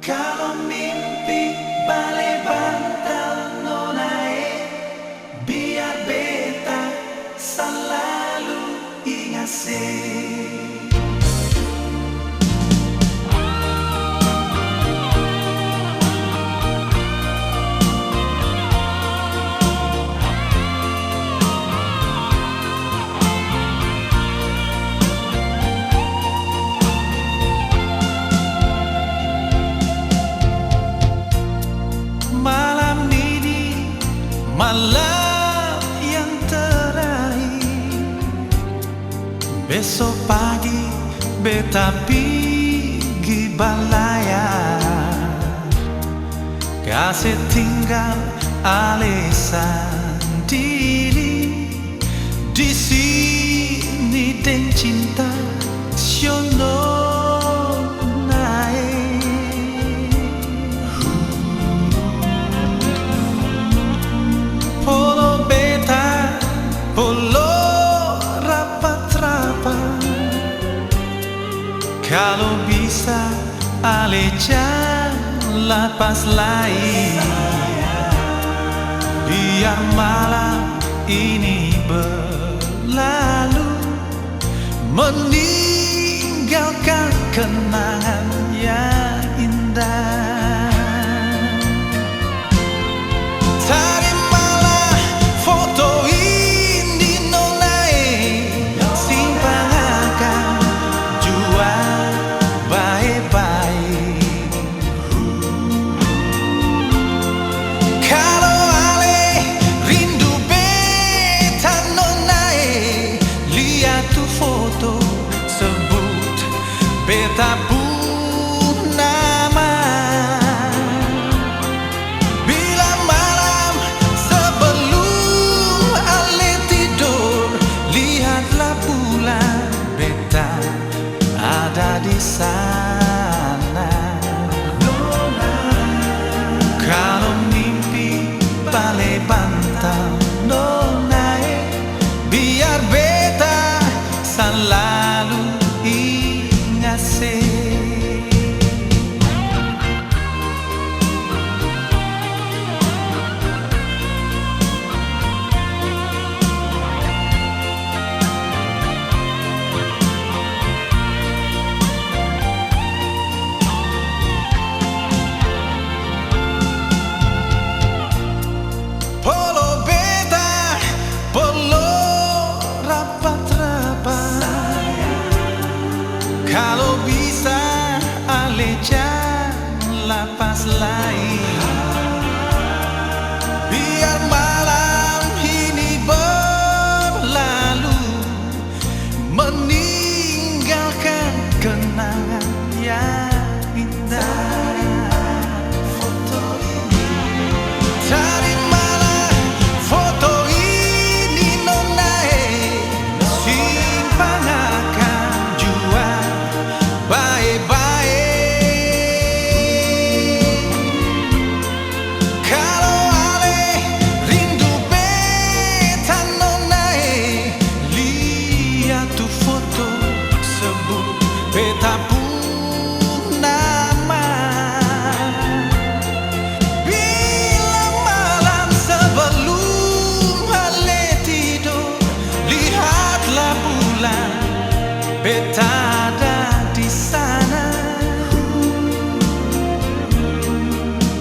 Kalau mimpi balai bantal nonae, biar beta selalu ingat malam ini, malam yang terakhir. Besok pagi beta pergi balaya, kasih tinggal ale sendiri di sini dan cinta siono naik. Polo beta, polo rapat-rapat. Kalau bisa ale jalan pas lain, biar malam ini berlalu, meninggalkan kenangan yang indah. Terimalah foto ini nonai, simpan akan jual baik-baik. Kalau ale rindu beta nonai, lihat tuh foto, sebut beta pun nama. Bila malam sebelum ale tidur, lihatlah bulan beta ada di sana. Kalau mimpi balai bantal nonae, biar beta selalu ingat polo beta, polo rapat-rapat. Kalau bisa ale jalan pas lain, biar malam ini berlalu, meninggalkan kenangan yang indah. Terimalah foto ini nonai, simpan akan jual baik-baik. Kalau ale rindu beta nonai, lihat tuh foto, sebut beta pun nama. Bila malam sebelum ale tidur, lihatlah bulan beta ada di sana.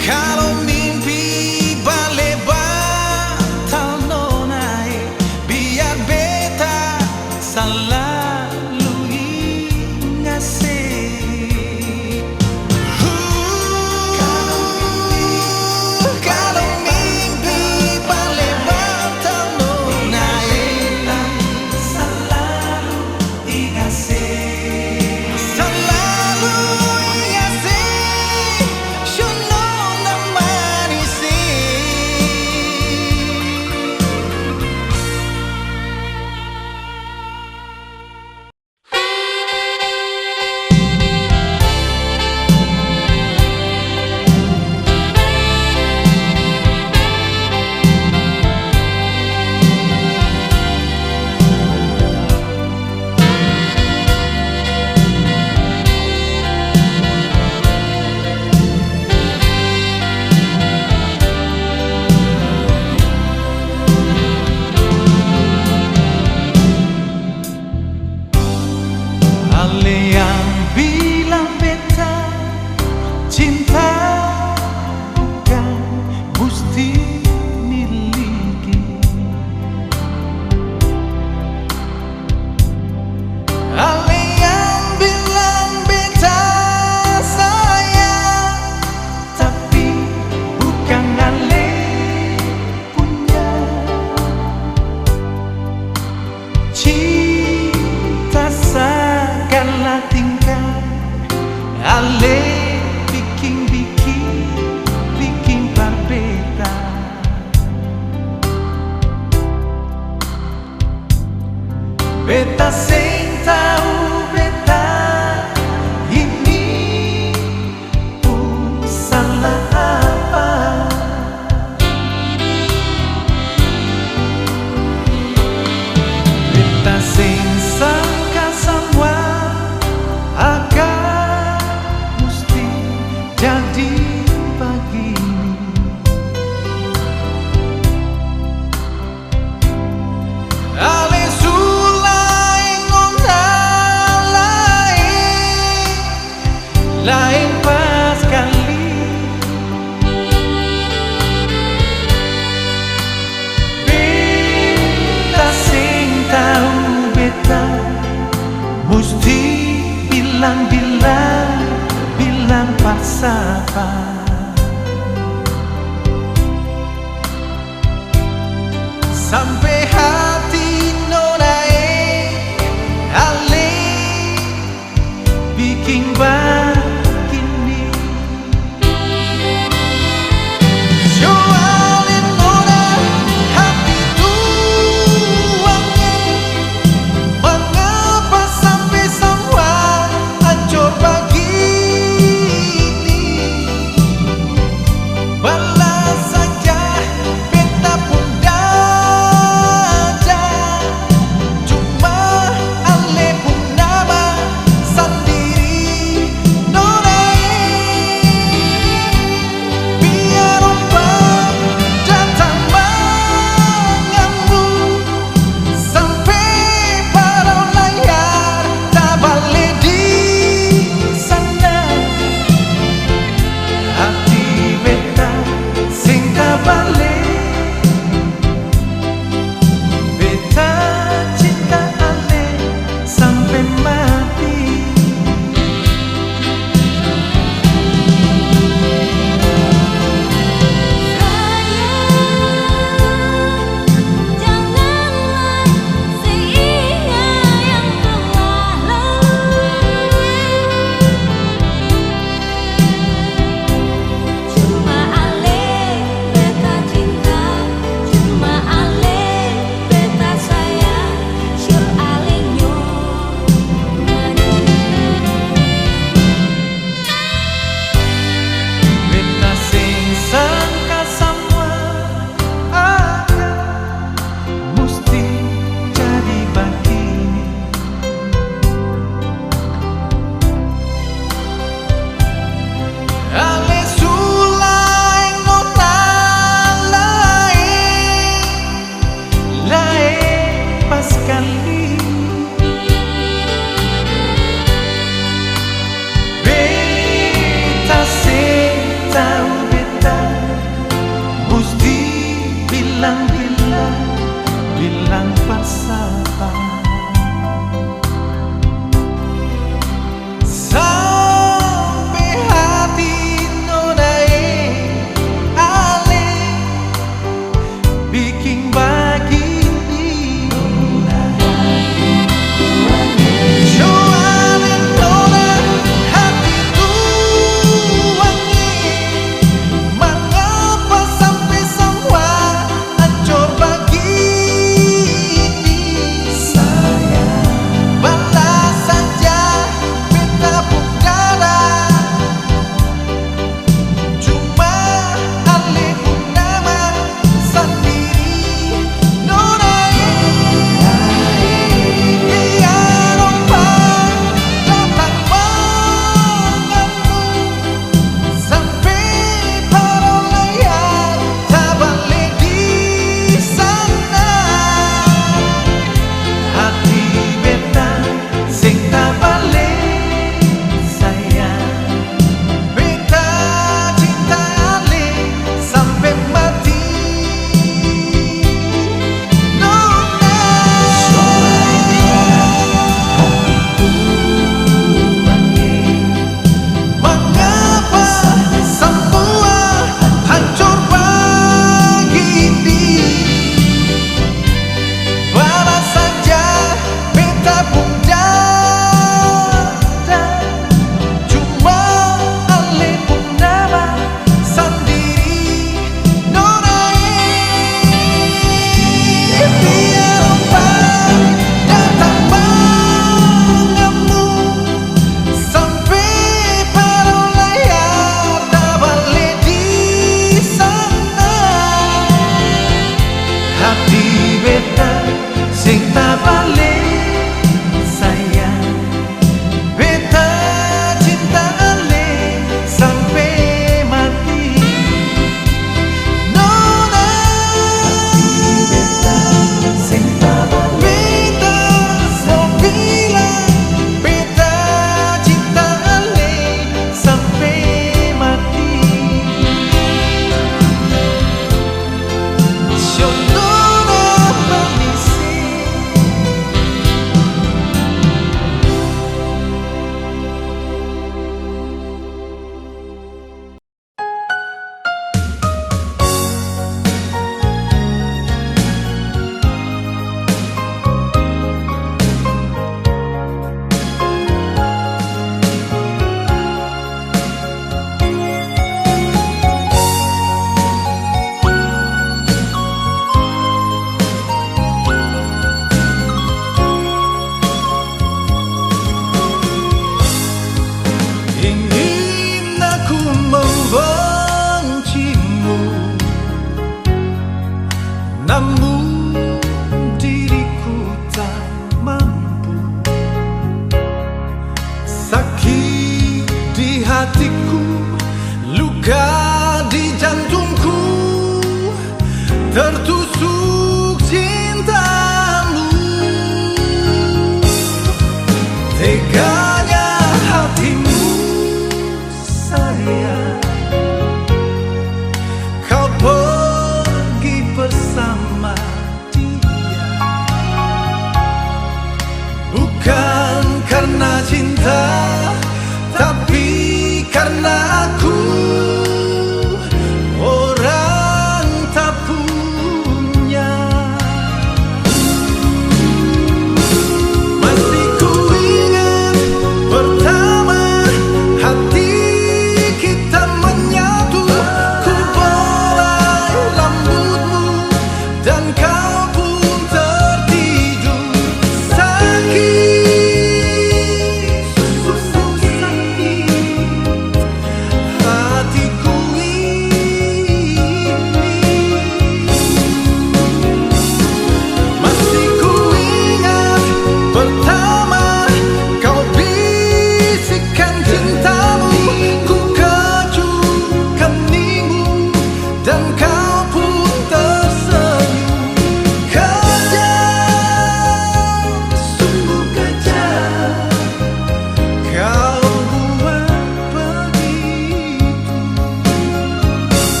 Kalau mimpi balai bantal nonai, biar beta selalu ingat Ale yang bilang beta cinta bukan mesti miliki. Ale yang bilang beta sayang, tapi bukan ale punya. Cinta segala tingkah ale bikin berbeda. Beta sing tahu beta ini pun salah apa. Beta sing sangka semua akan mesti jadi begini. Ale sulai ngona lain pas kali. Beta sing tahu beta mesti bilang falsafah. Sampai hati nonai ale bikin begini. Soalin nona hati tuangnya, mengapa sampai semua hancur begini. Balas saja beta pun dada, cuma ale pun nama sendiri.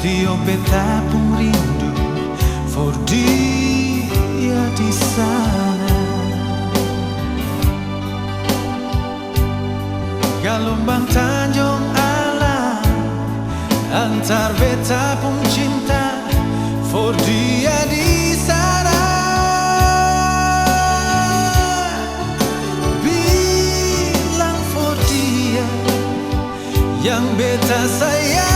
Dio beta pun rindu for dia di sana. Gelombang Tanjung Alam antar beta pun cinta for dia di sana. Bilang for dia yang beta sayang.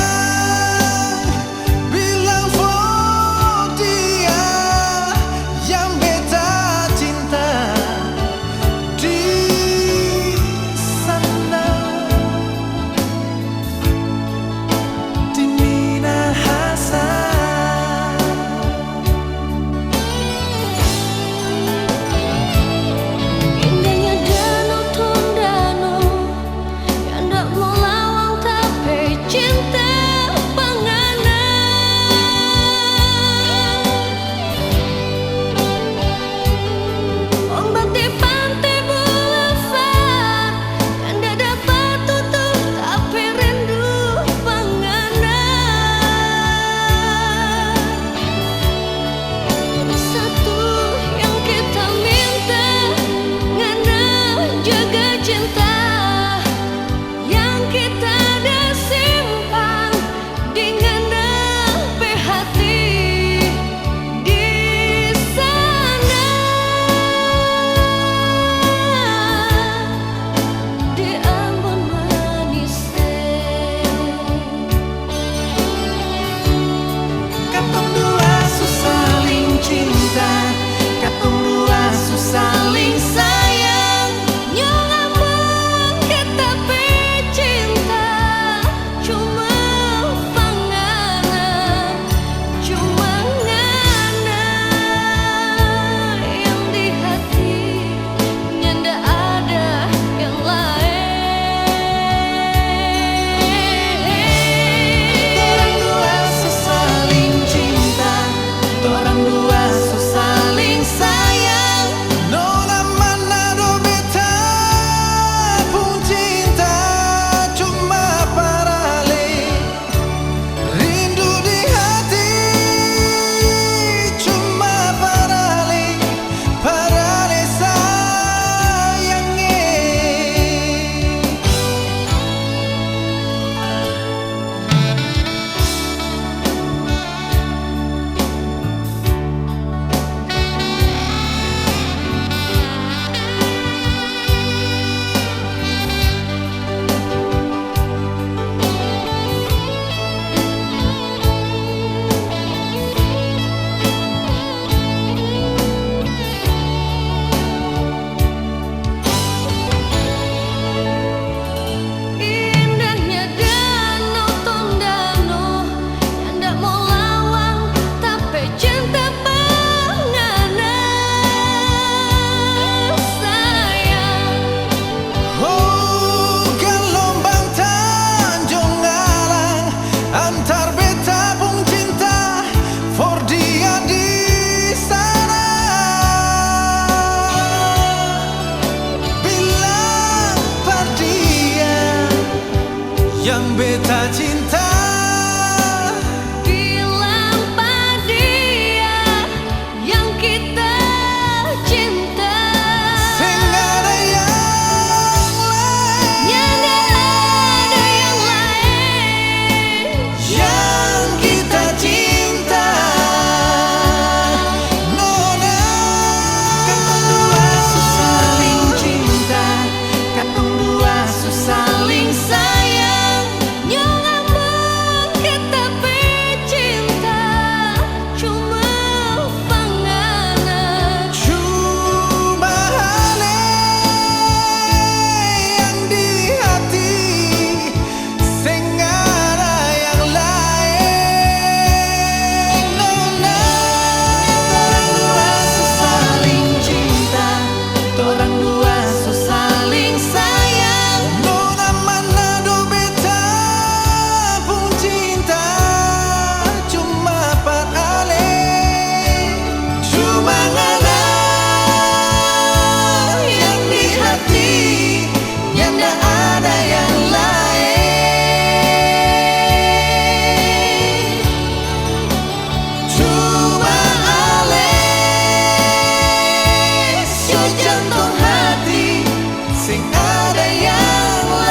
Yang beta cinta, bilang pada yang kita cinta. sing ada yang lain, Ada yang lain yang kita cinta. Nona, katong dua saling cinta, katong dua saling sayang. yang jantung hati sing ada yang lain.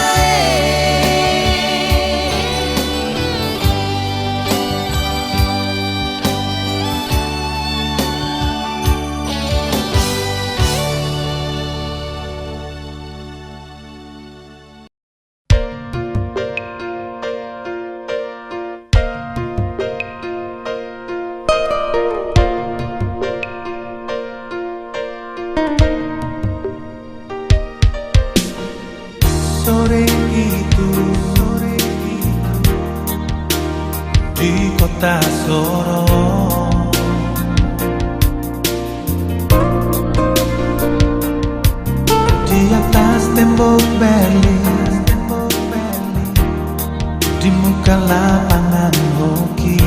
Sore itu di kota Sorong, di atas tembok Berlin, di muka lapangan hoki,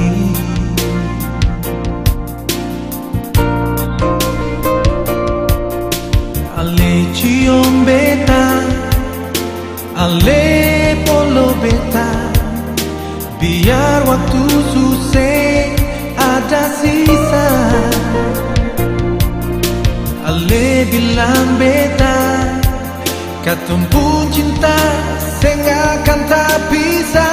ale cium beta, ale polo beta, biar waktu susah ada sisa. Ale bilang beta, katong pun cinta sing akan tak bisa.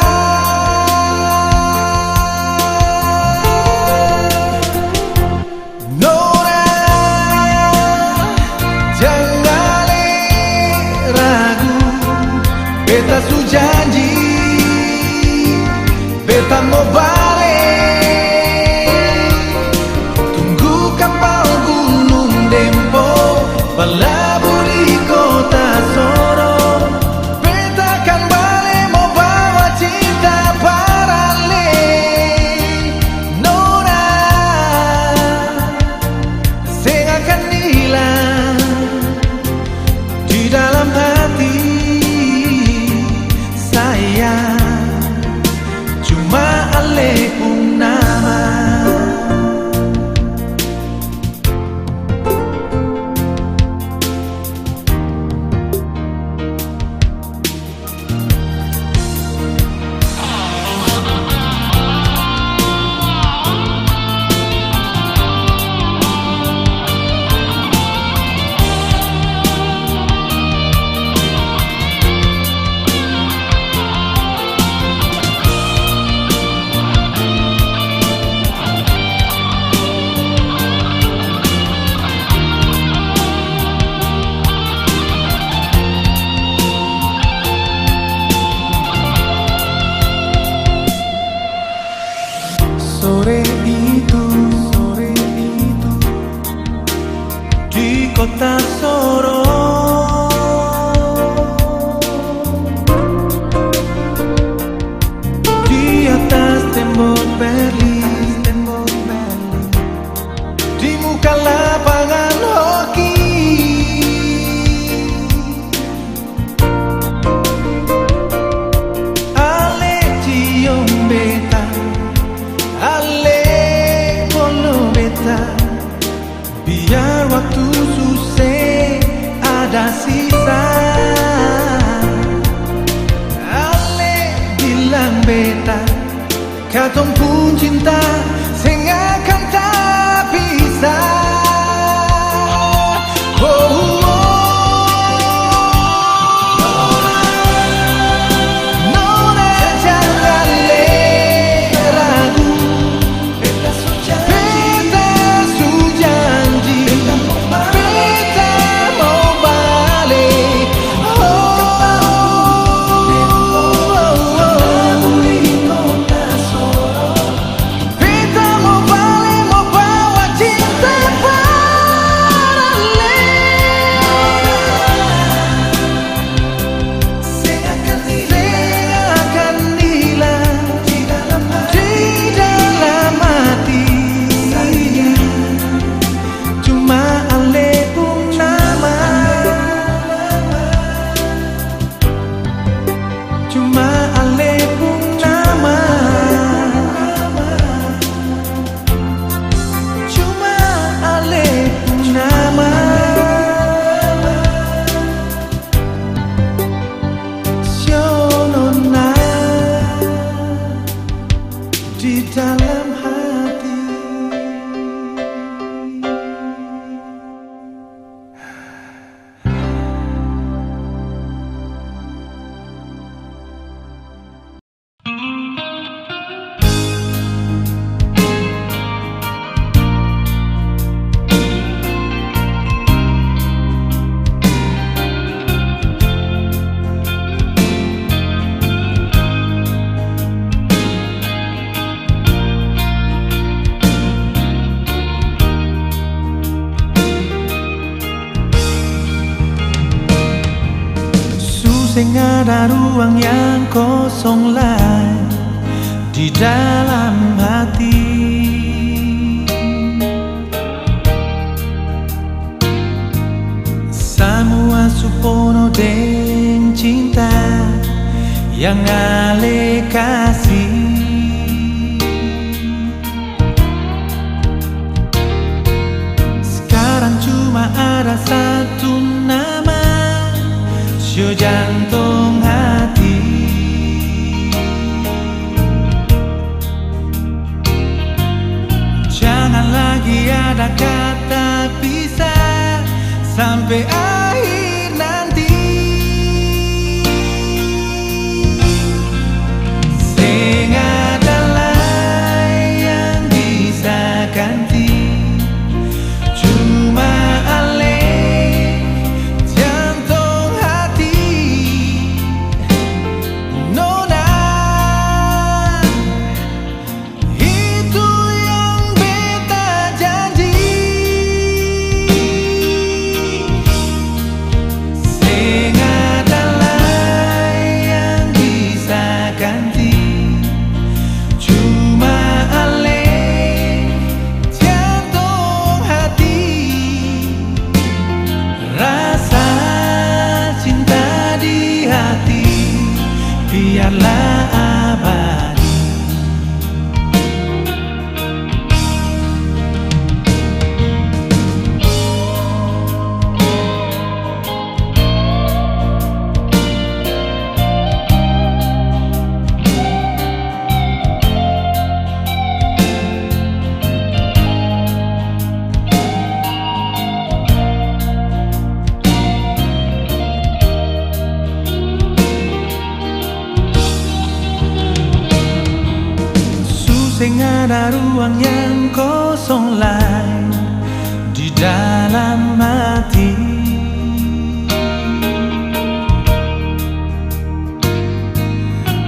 Nora, jangan ragu, beta su janji, beta mau balik. Tunggu kapal gunung Dempo berlabuh di kota Sorong. Beta kan balik mau bawa cinta parale. Nona, sing akan hilang di dalam hati saya. Cuma ale un nama. Sore itu di kota Sorong, di atas tembok Berlin, di muka lapangan hoki, ale cium beta, ale polo beta, biar waktu susah ada sisa. Ale bilang beta, katong pun cinta sing akan tak bisa. Oh, oh, oh. Nona, jangan ragu, beta su janji, beta mau balik. Oh, oh, oh, oh. Beta Suseng ada ruang yang kosong lai di dalam hati. Semua supono deng cinta yang ale kasih. Sekarang cuma ada satu nama, Sio jantung hati. Jangan lagi ada kata pisah sampai akhir nanti. Sing adalah yang bisa ganti, cuma ale jantung hati. Nona, itu yang beta janji. Sing adalah yang bisa ganti, cuma ale jantung hati. Rasa cinta di hati biarlah abadi. Suseng ada ruang yang kosong lai di dalam hati.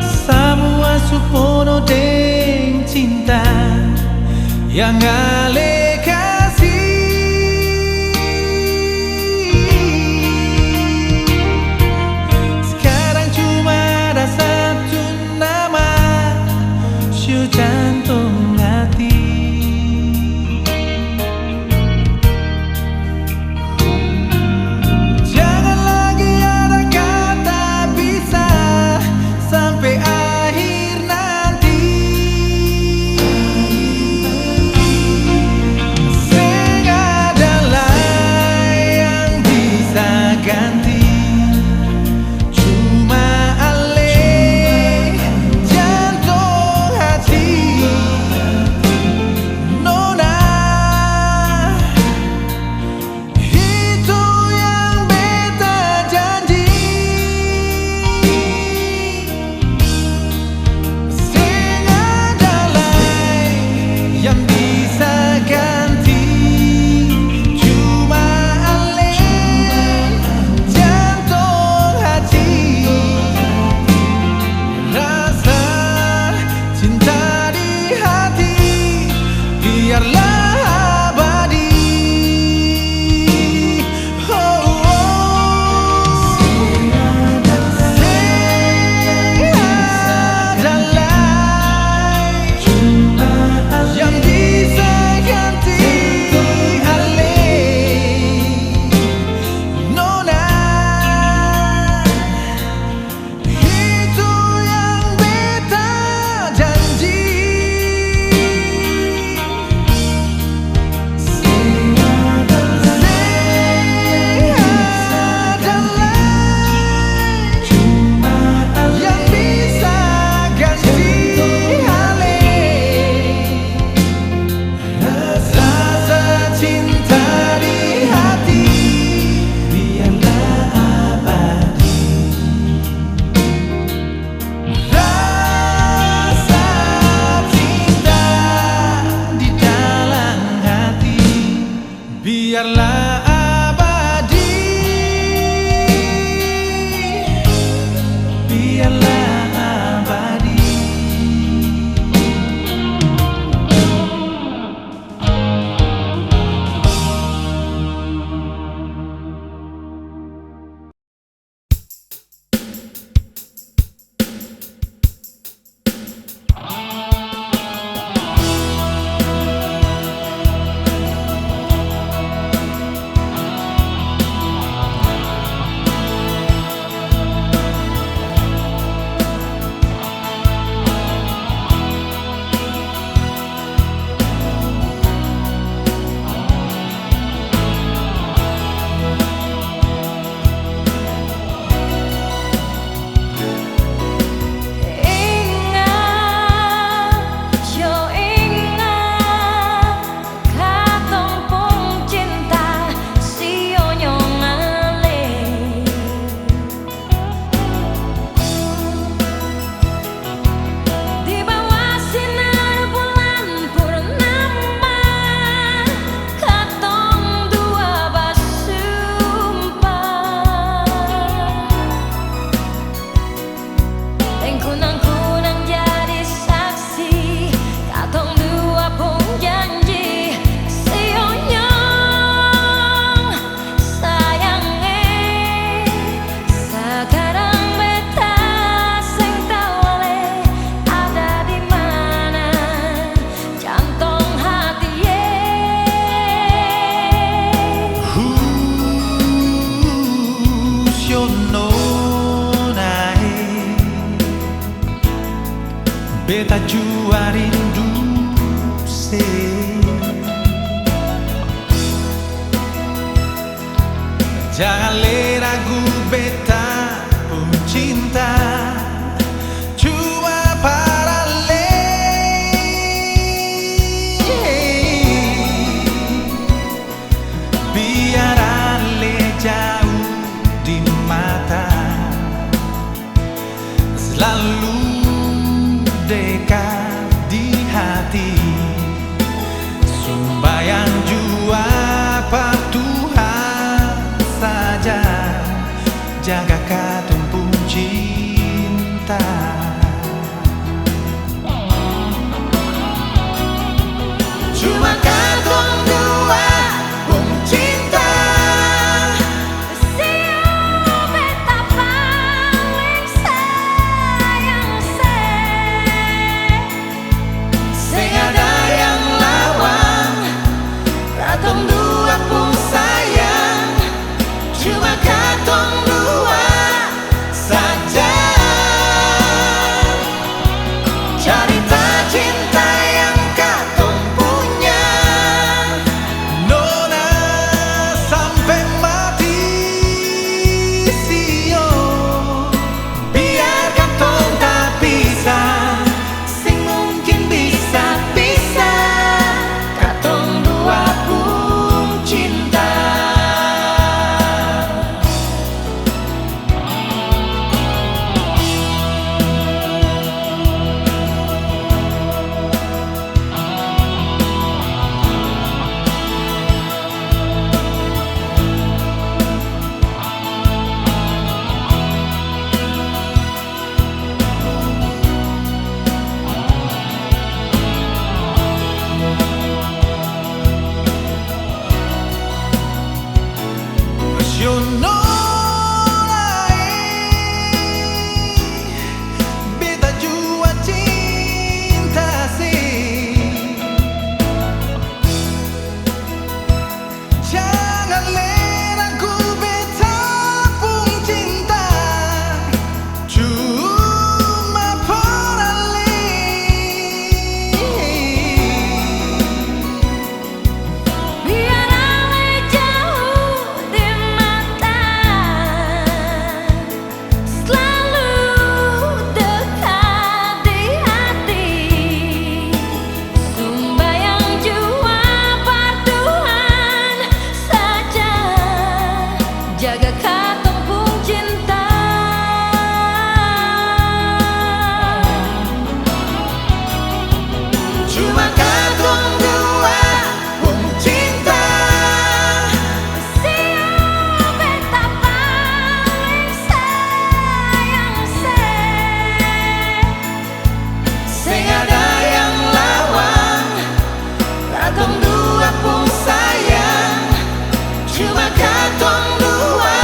Semua supono deng cinta yang ale kasih. Sekarang cuma ada satu nama, Sio jantung hati. emosional naik, beta jua rindu se. Jangan le ragu beta pun cinta cuma para le. Biar ale jauh di mata, selalu dekat di hati. Sembayang jua apa Tuhan saja, jaga katong pun cinta. Cuma katong dua pun cinta. Siapa beta paling sayang se. Sing ada yang lawan, katong dua pun sayang. Cuma katong dua saja. Cerita cinta yang katong punya, nona sampai mati sio. Biar katong tak pisah, sing mungkin bisa pisah. Katong dua pun cinta. Emosional naik, beta jua cinta sih. Jangan le ragu beta pun cinta cuma para le. Biar ale jauh di mata, selalu dekat di hati. Sembayang jua par Tuhan saja, jaga katong pun cinta. Cuma katong dua pun cinta. Siapa beta paling sayang se. Sing ada yang lawan, katong dua pun sayang. Cuma katong dua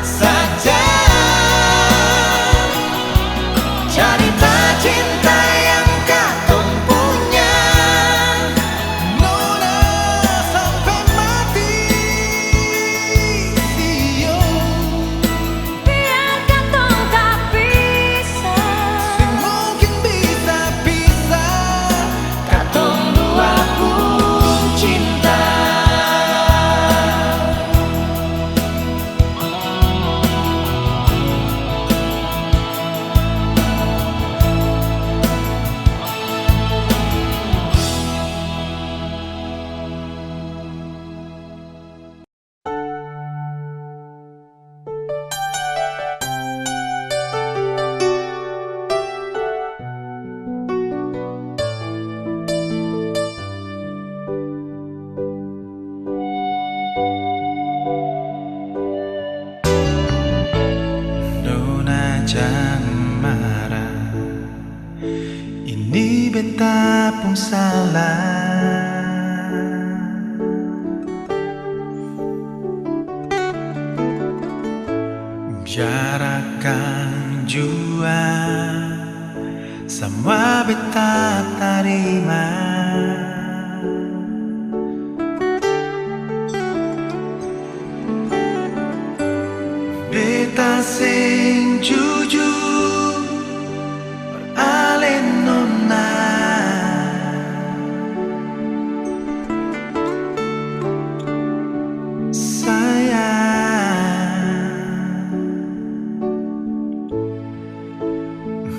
saja. Cerita cinta yang katong punya, nona sampai mati sio. Biar katong tak pisah, Sing mungkin bisa pisah. Katong dua pun cinta. Nona jangan marah, ini beta pun salah. Bicarakan jua, semua beta terima. Beta beta sing jujur beralih nona.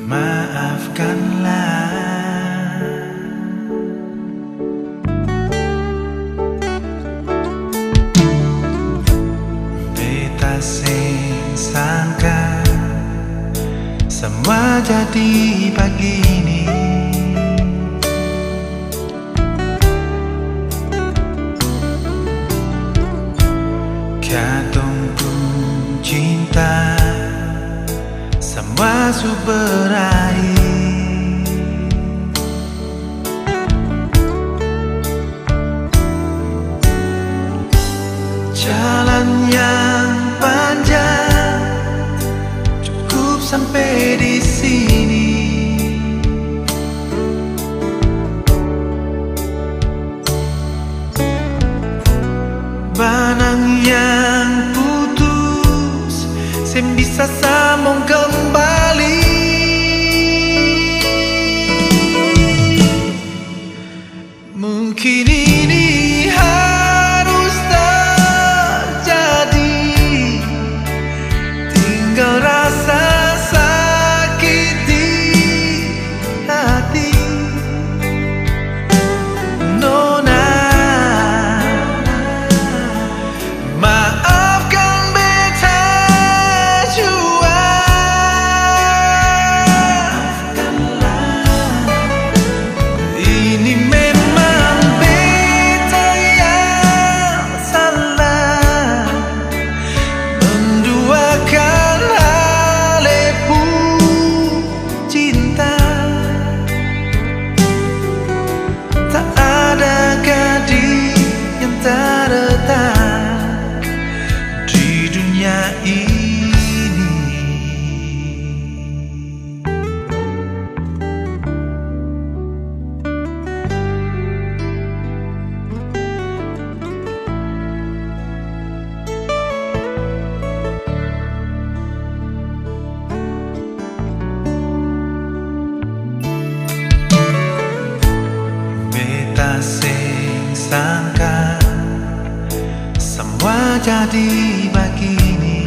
Maafkanlah, beta sing sangka semua jadi begini. Katong pun cinta semua su berakhir. Jalan yang panjang cukup sampai di sini. Benang yang putus sem bisa sambung kembali. Mungkin ini harus terjadi, tinggal rasa sakit di hati. Nona, maafkan beta jua. Ini memang beta yang salah, menduakan halepu cinta. Tak ada gadis yang terletak di dunia ini. Beta sing sangka semua jadi begini.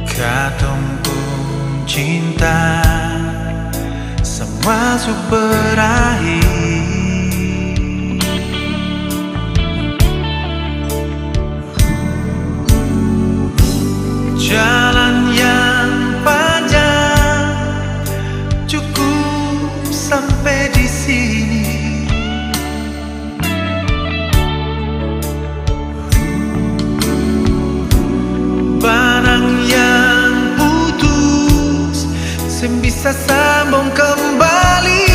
Katong pun cinta semua su berakhir. Jalan yang panjang cukup sampai di sini. Benang yang putus sem bisa sambung kembali.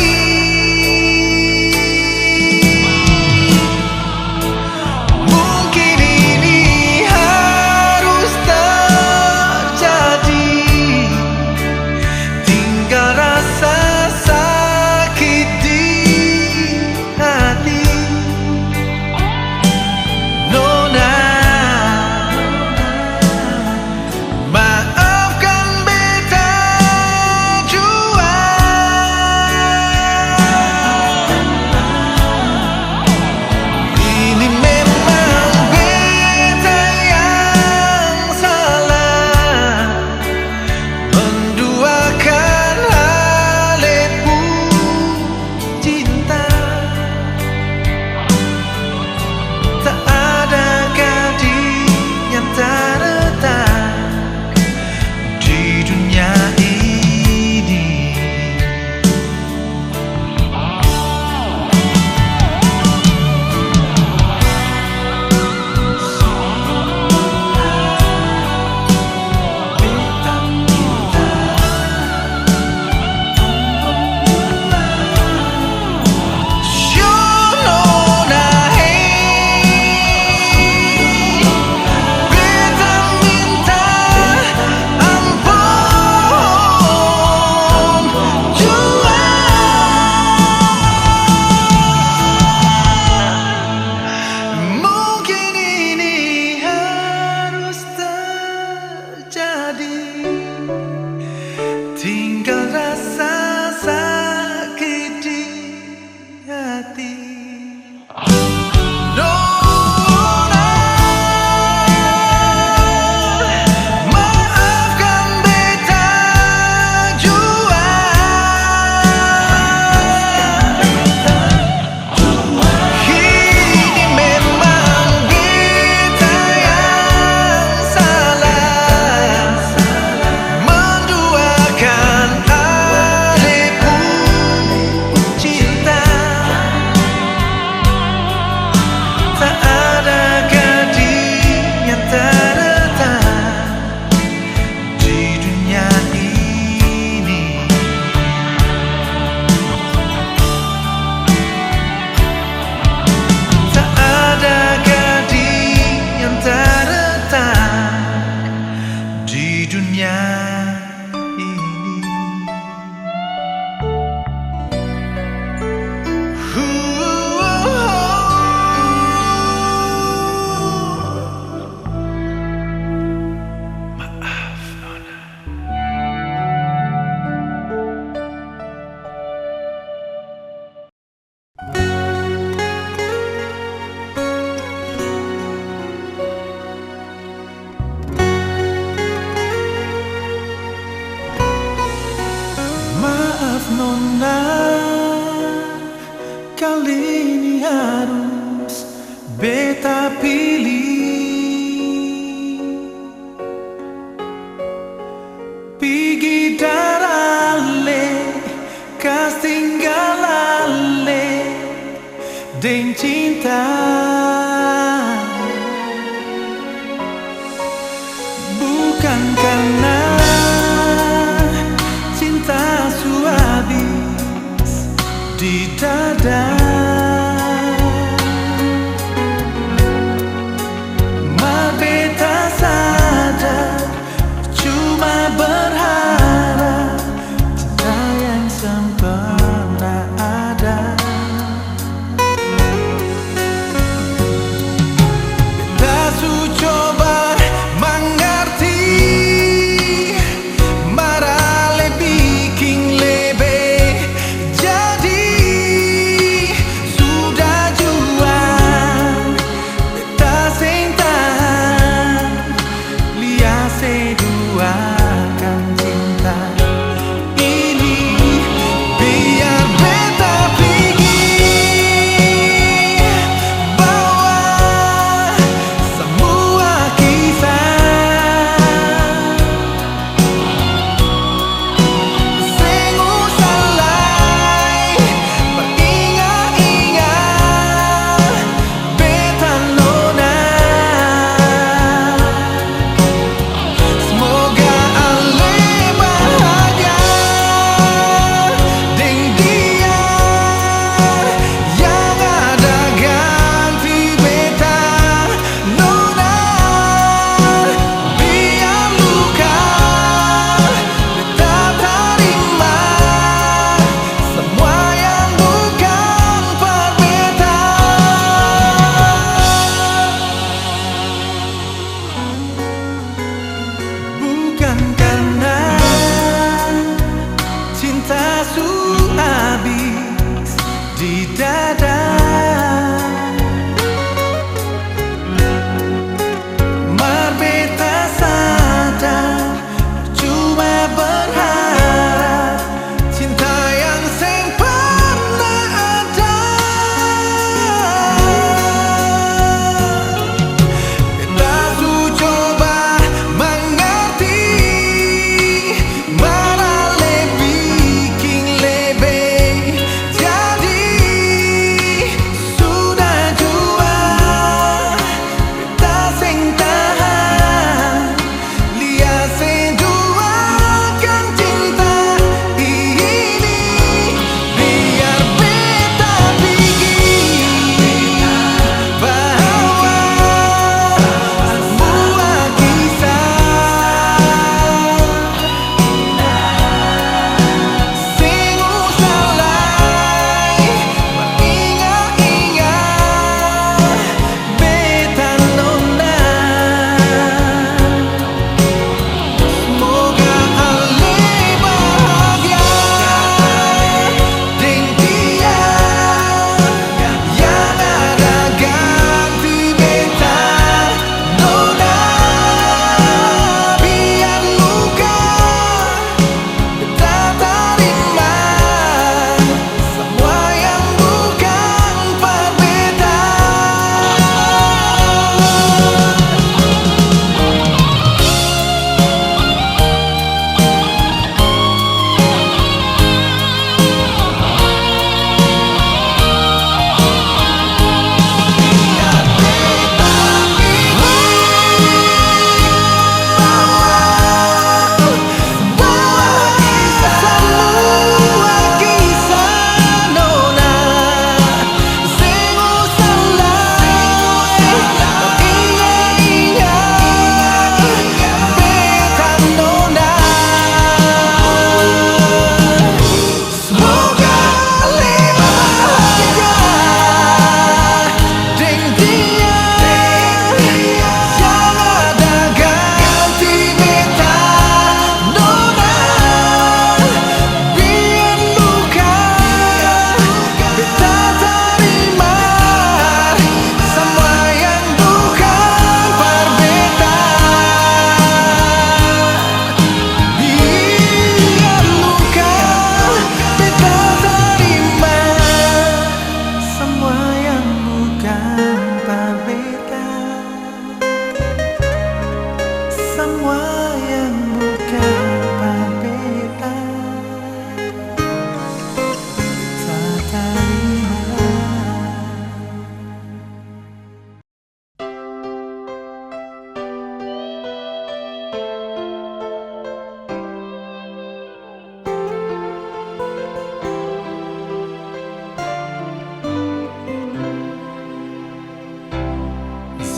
hati. Nona, maafkan beta jua. Kini memang beta yang salah menduakan adikku cinta. Tak ada gadis yang terletak di dunia ini. Tak ada gadis yang terletak di dunia ini. Maaf, Nona. Maaf, Nona, kali ini harus beta pilih. Pigi darale, kas tinggalale, deng cinta. Bukan karena cinta su habis di dada, ma beta sadar cuma berharap cinta yang sempurna ada.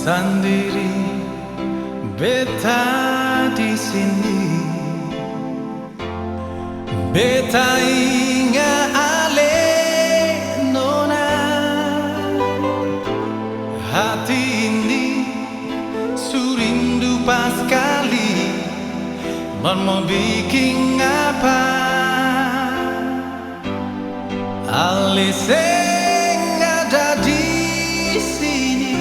sendiri, beta di sini. Beta ingat ale nona, hati ini surindu pas kali, mau bikin apa? Ale seng ada di sini.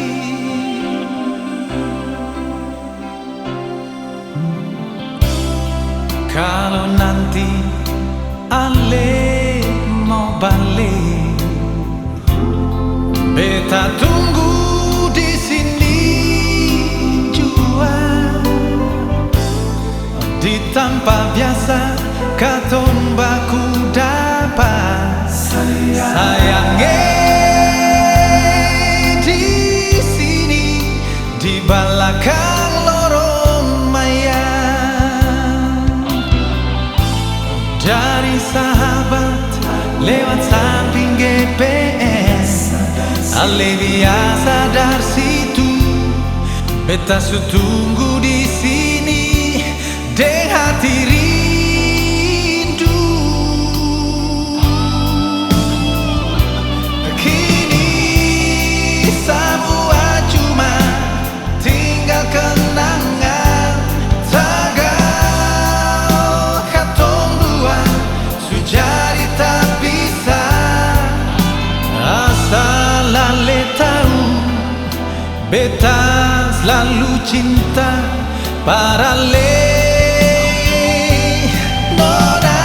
Kalau nanti Ale mau balik, beta tunggu di sini jua. Di tempat biasa katon baku dapat sayangnya. Di sini di belakang lorong maya, dari sahabat lewat samping GPS, Ale biasa dari situ. Beta su tunggu di sini deng hati rindu. Kini semua cuma tinggal kenangan. Tagal katong dua sujari tak bisa. Asal Ale tahu, beta selalu cinta para Ale. Nona,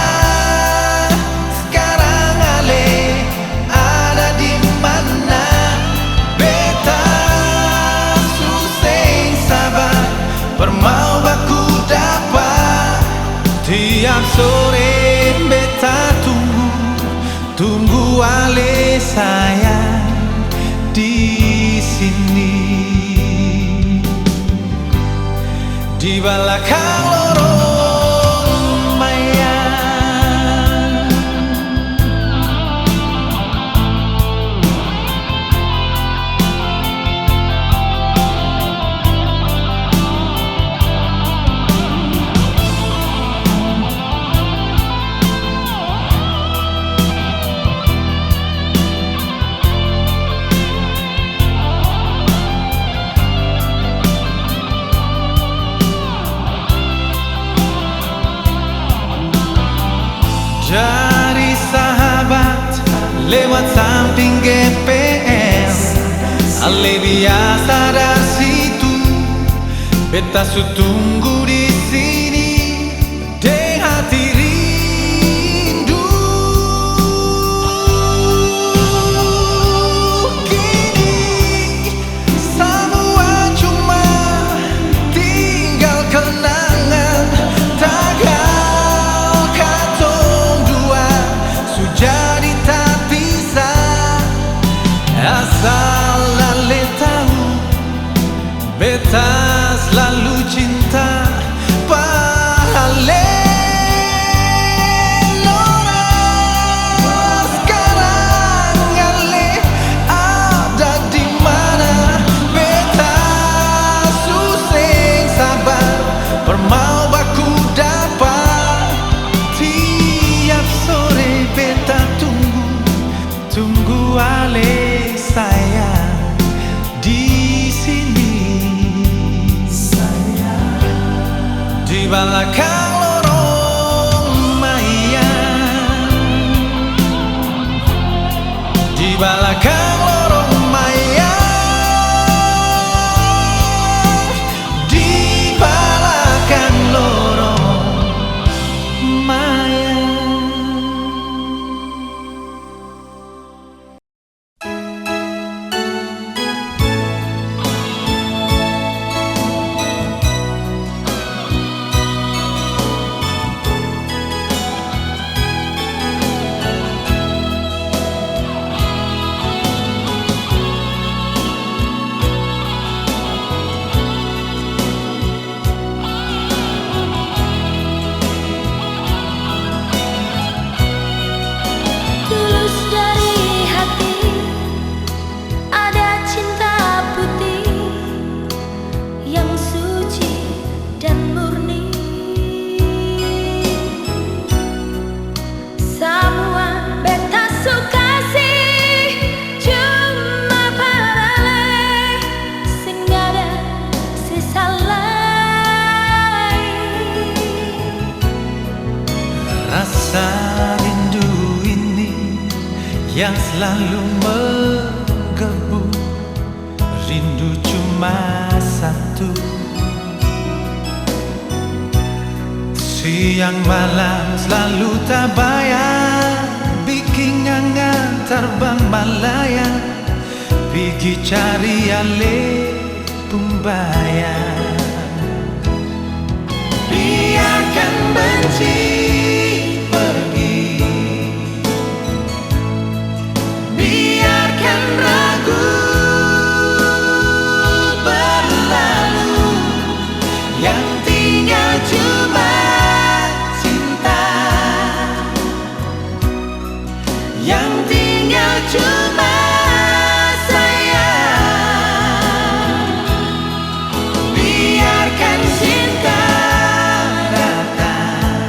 sekarang Ale ada di mana? Beta susah sabar, permau baku dapat. Tiap sore beta tunggu Ale sayang di sini. Di belakang lorong maya, dari sahabat lewat samping GPS, Ale biasa dari situ. Beta su tunggu di sini deng hati rindu. Kini semua cuma tinggal kenangan. Tagal katong dua sujadi tak bisa. Asal Ale tahu, beta selalu cinta pada Ale. Nona, sekarang Ale ada di mana? Beta susah sabar, permau baku dapat. Tiap sore beta tunggu Ale sayang di sini. Di belakang lorong maya, di belakang lorong maya, di belakang lorong maya. selalu menggebu, rindu cuma satu. Siang malam selalu tak bayar, bikin angan terbang melayang, pergi cari ale pembayar. Biarkan benci pergi, biarkan ragu berlalu, yang tinggal cuma cinta, yang tinggal cuma sayang. Biarkan cinta datang,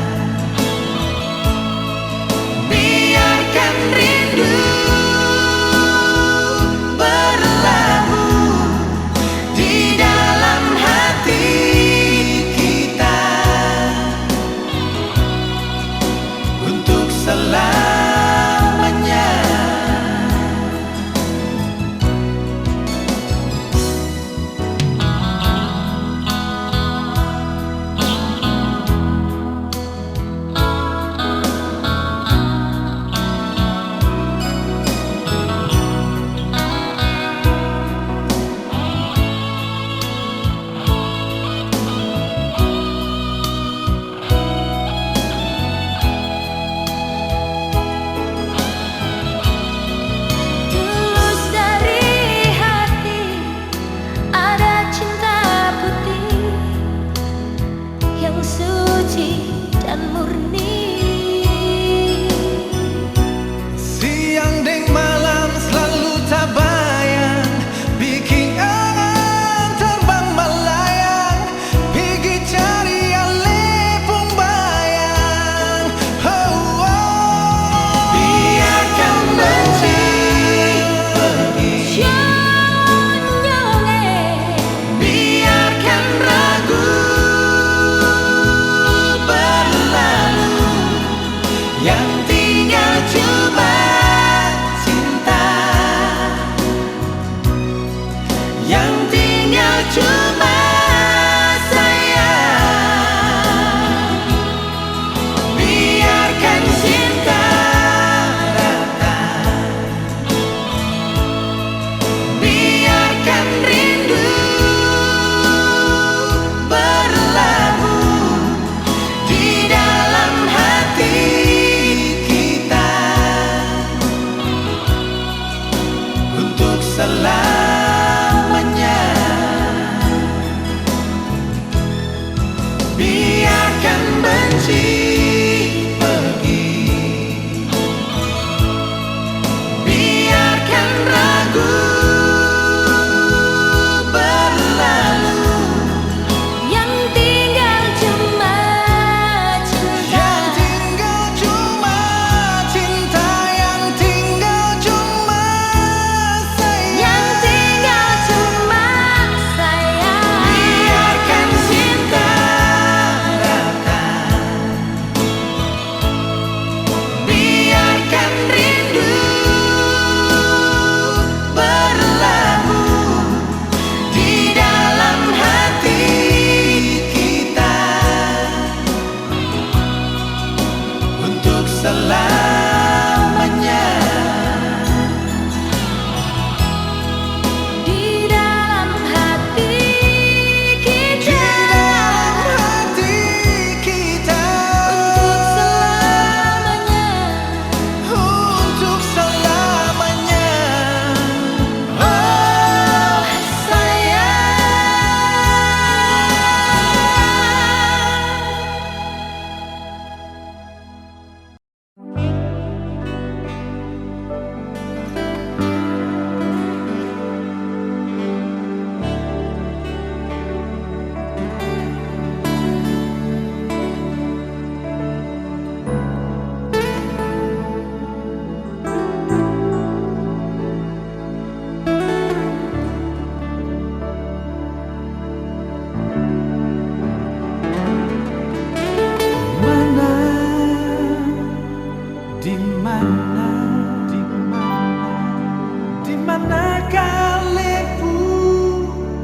kalebu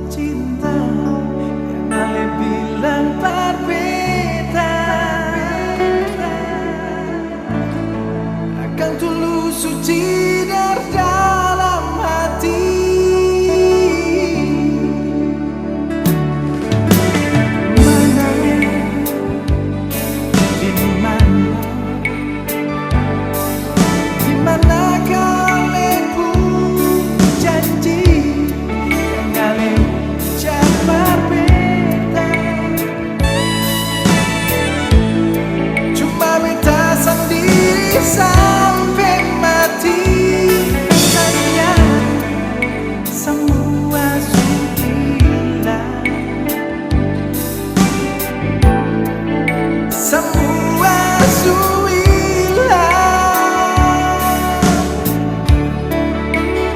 cinta yang ale bilang berbeda akan tulus suci dari dalam hati. Sampai mati hanya semua sudah semua sudah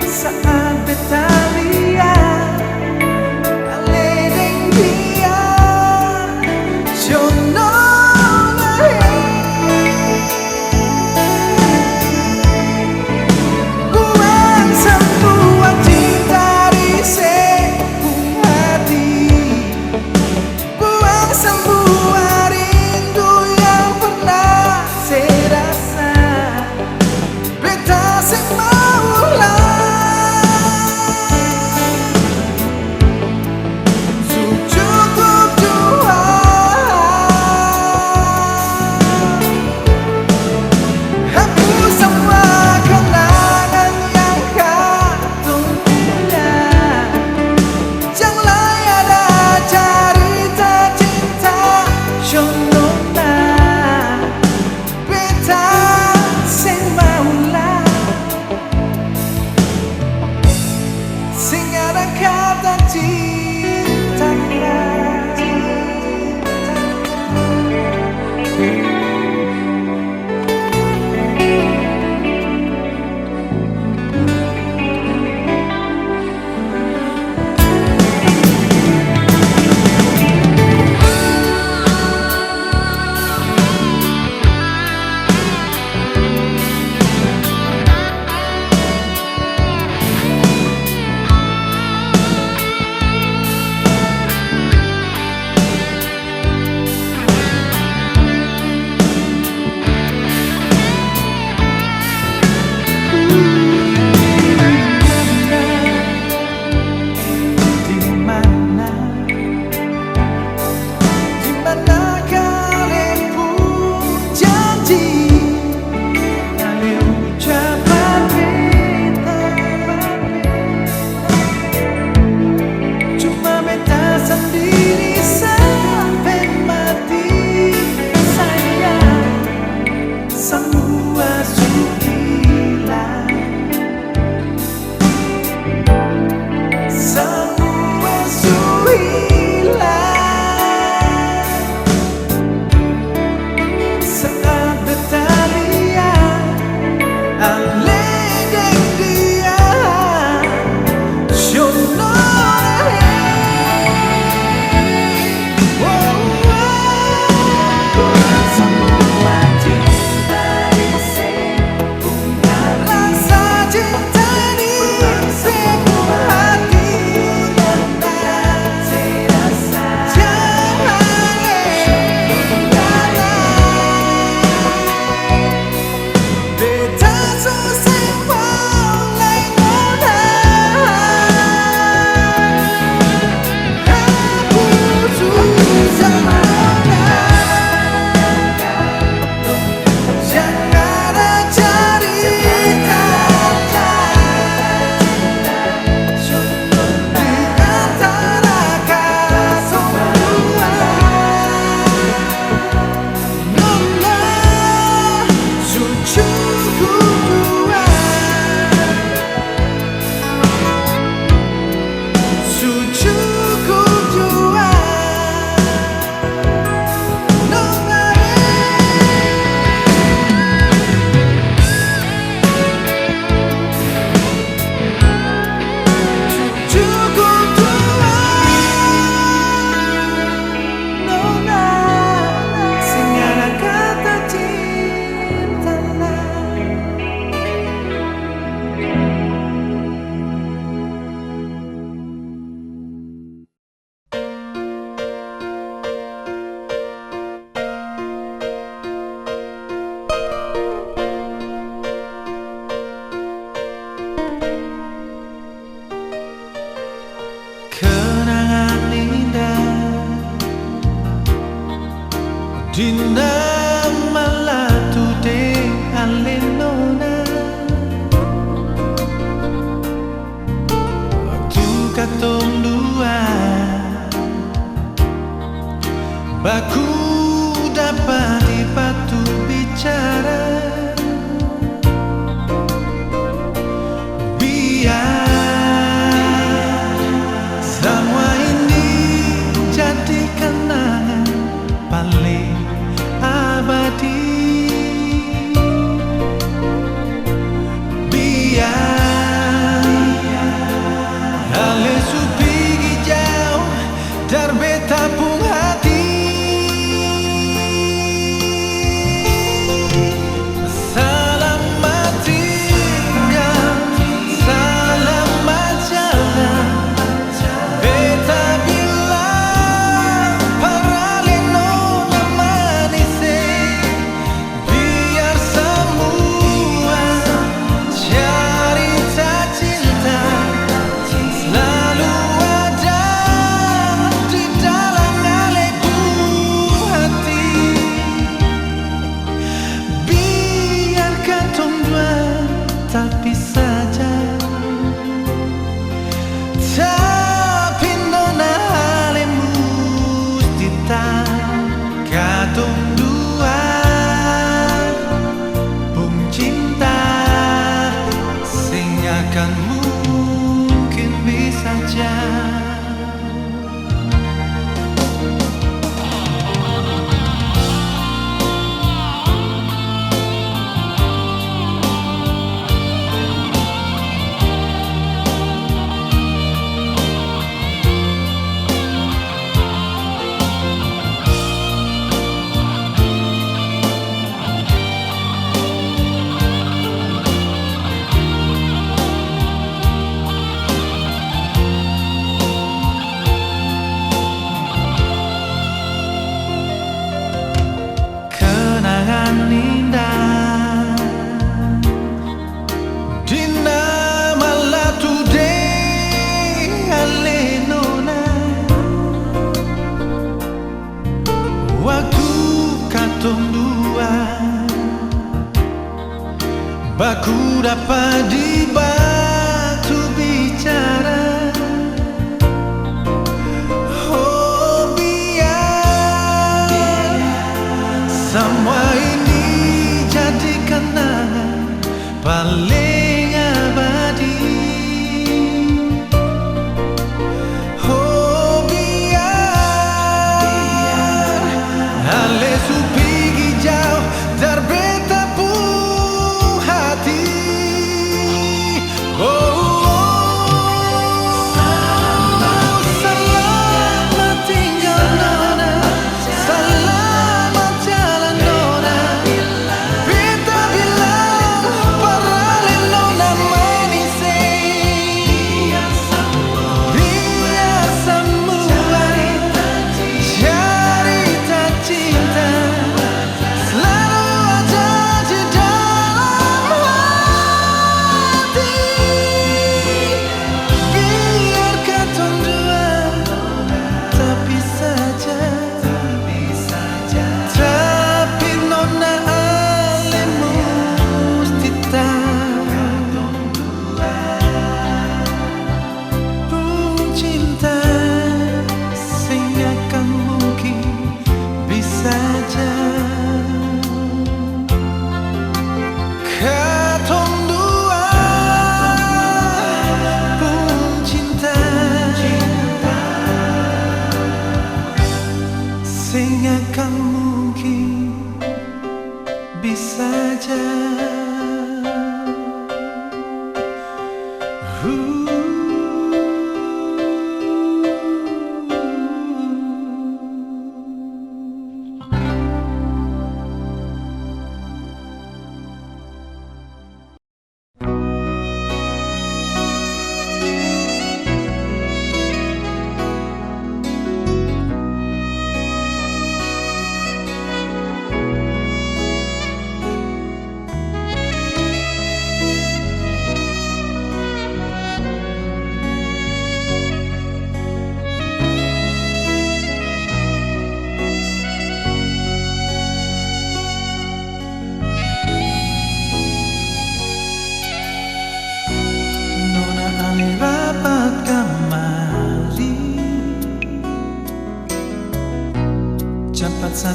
saat beta lihat aledeng dia jono. Kata cinta Dina malatu de alenona waktu katong dua baku dapat dipatu bicara biar semua ini jadi kenangan paling abadi. Biar ale su pergi jauh dar beta pun hati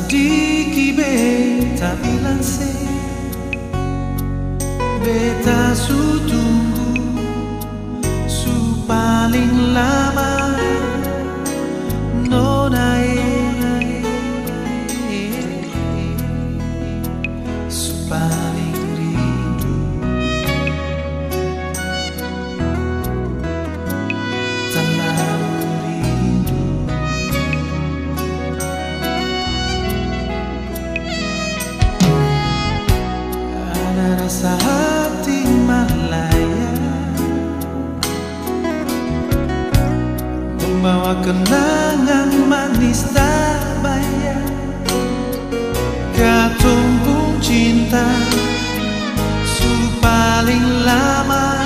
Diki beta bilang se beta su tunggu su paling lama nona su paling rindu terlalu rindu. Ada rasa hati malaya membawa kenangan manis tak bayar. Katumpung cinta su paling lama.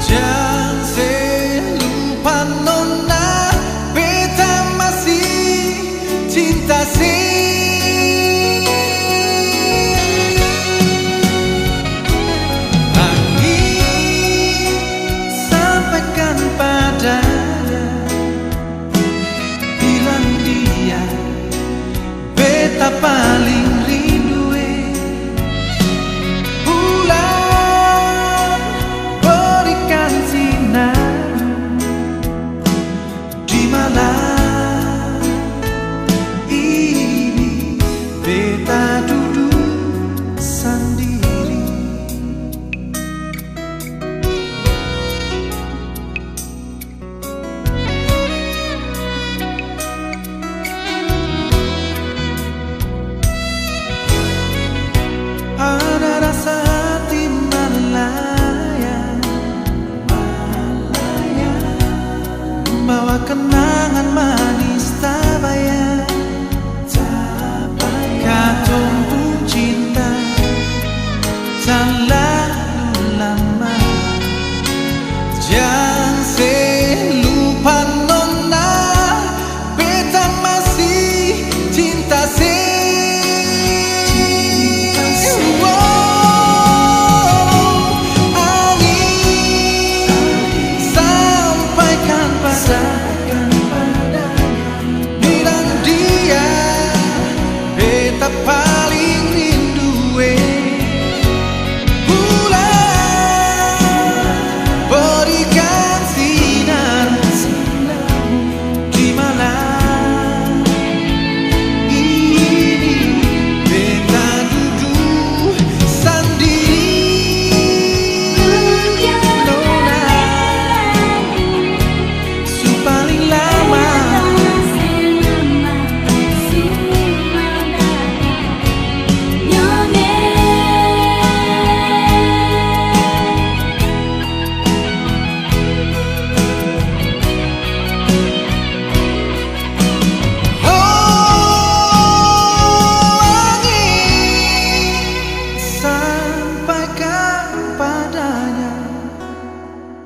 Jangan lupa nona, beta masih cinta sih. Beta paling rindu bulan berikan sinar di malam ini. Beta duduk sendiri. Ada rasa hati malaya, membawa kenangan manis tak bayar. Katumpung cinta terlalu lama. Jangan lupa nona, beta masih cinta sih. Paling rindu bulan berikan sinar di malam ini. Beta duduk sendiri, nona su paling lama.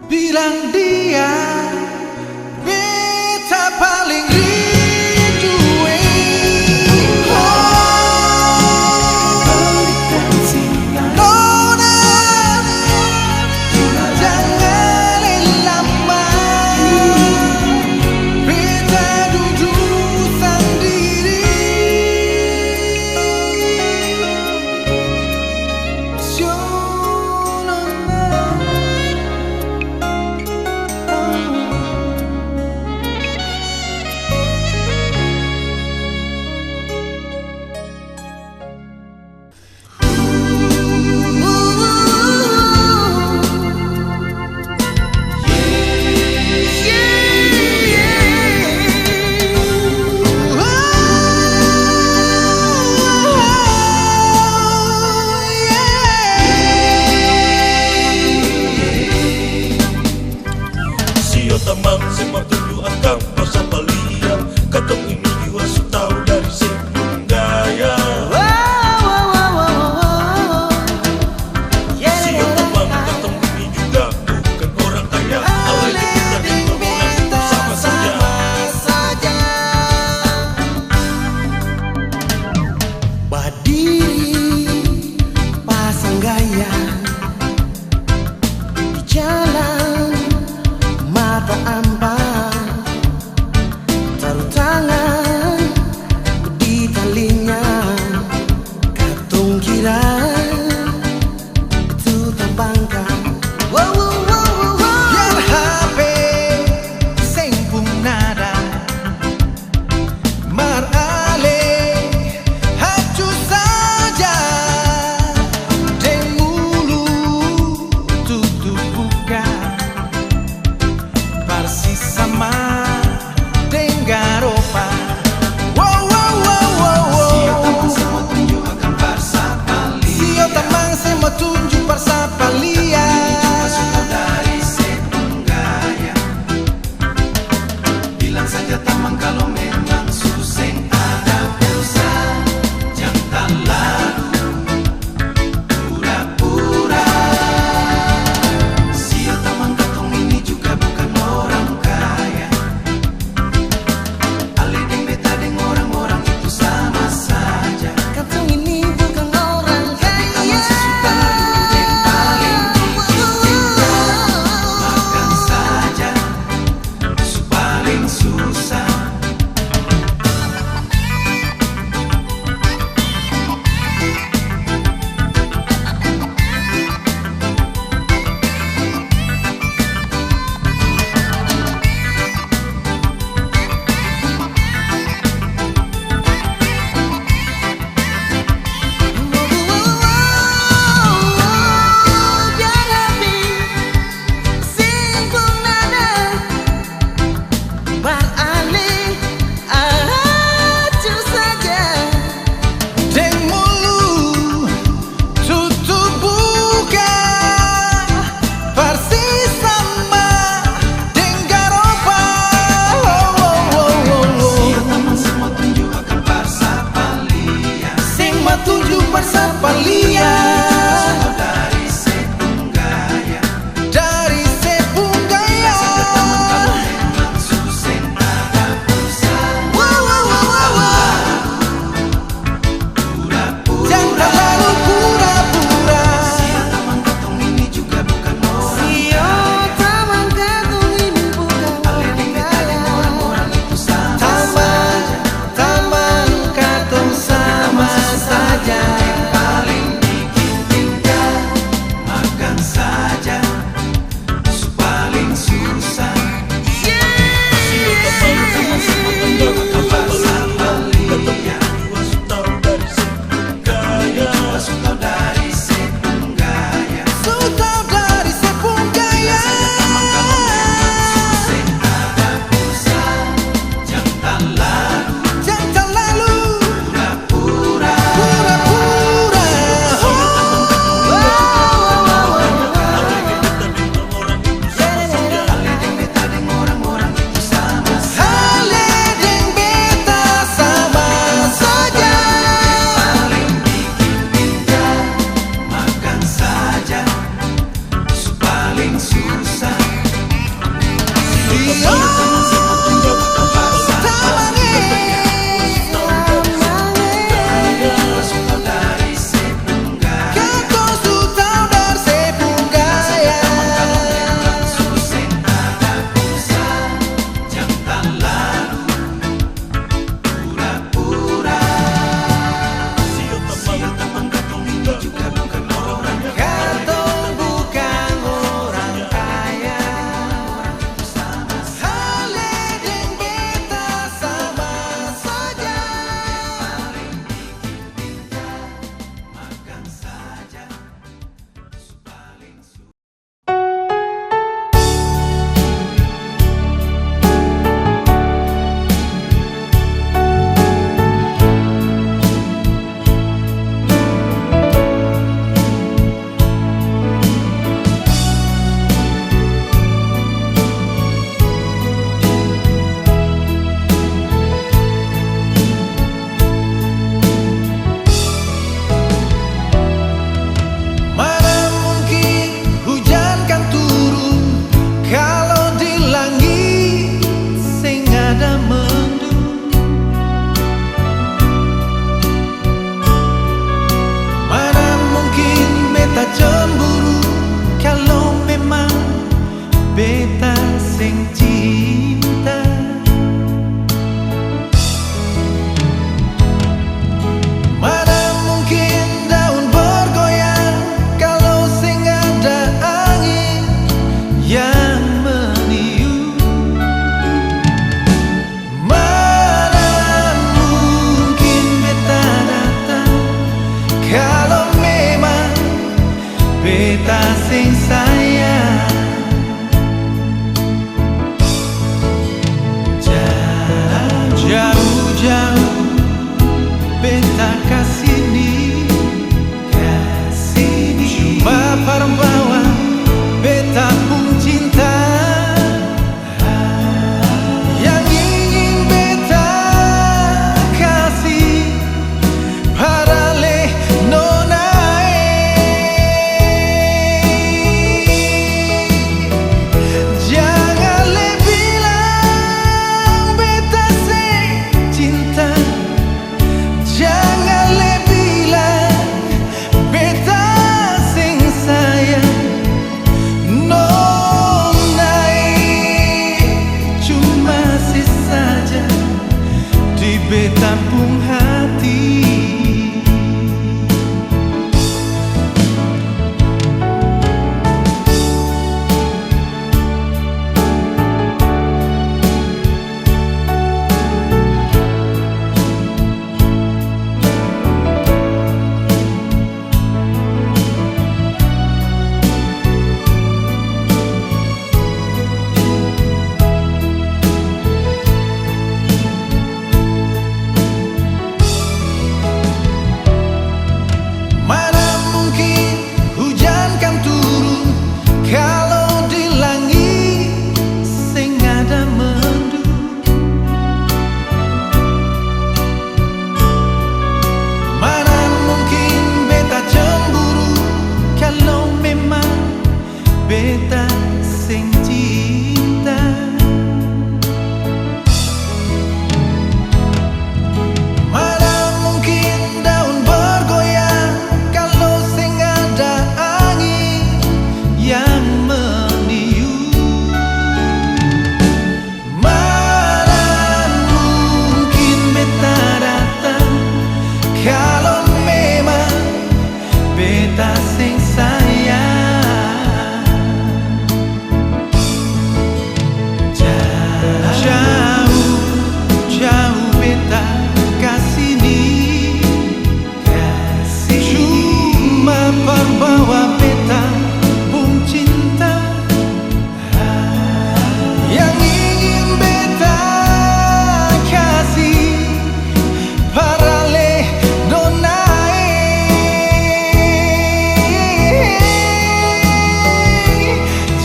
Bilang dia beta paling rindu nona, jangan lama. Beta duduk sendiri. Tamang semua tuju akang masa palia katong ini jiwa su tahu dari sebelum gaya. Siyo tamang katong ini juga bukan orang kaya. Awal kita dan orang itu sama saja. Berdiri pasang gaya di jalan mata ampas.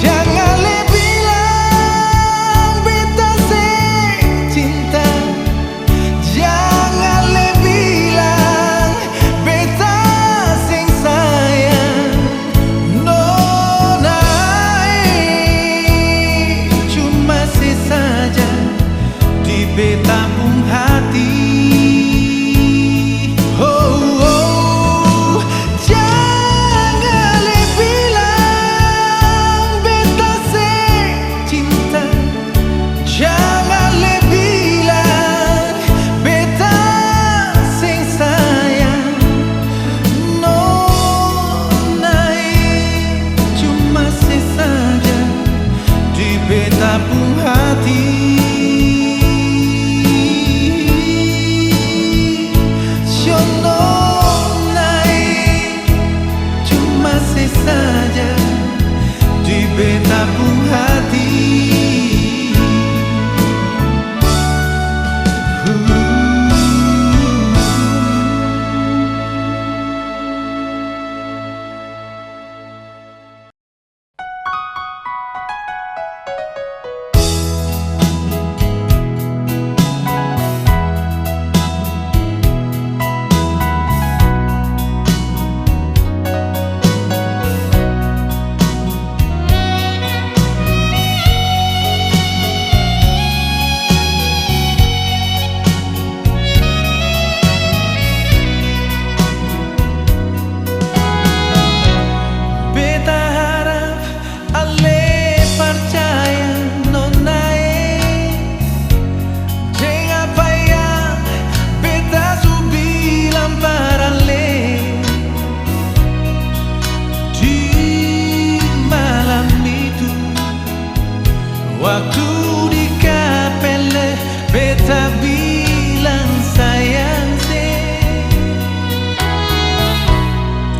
Jangan le bilang beta beta pun hati Siono naik cuma sesaja di beta pun hati. Waktu di kapele beta bilang sayang se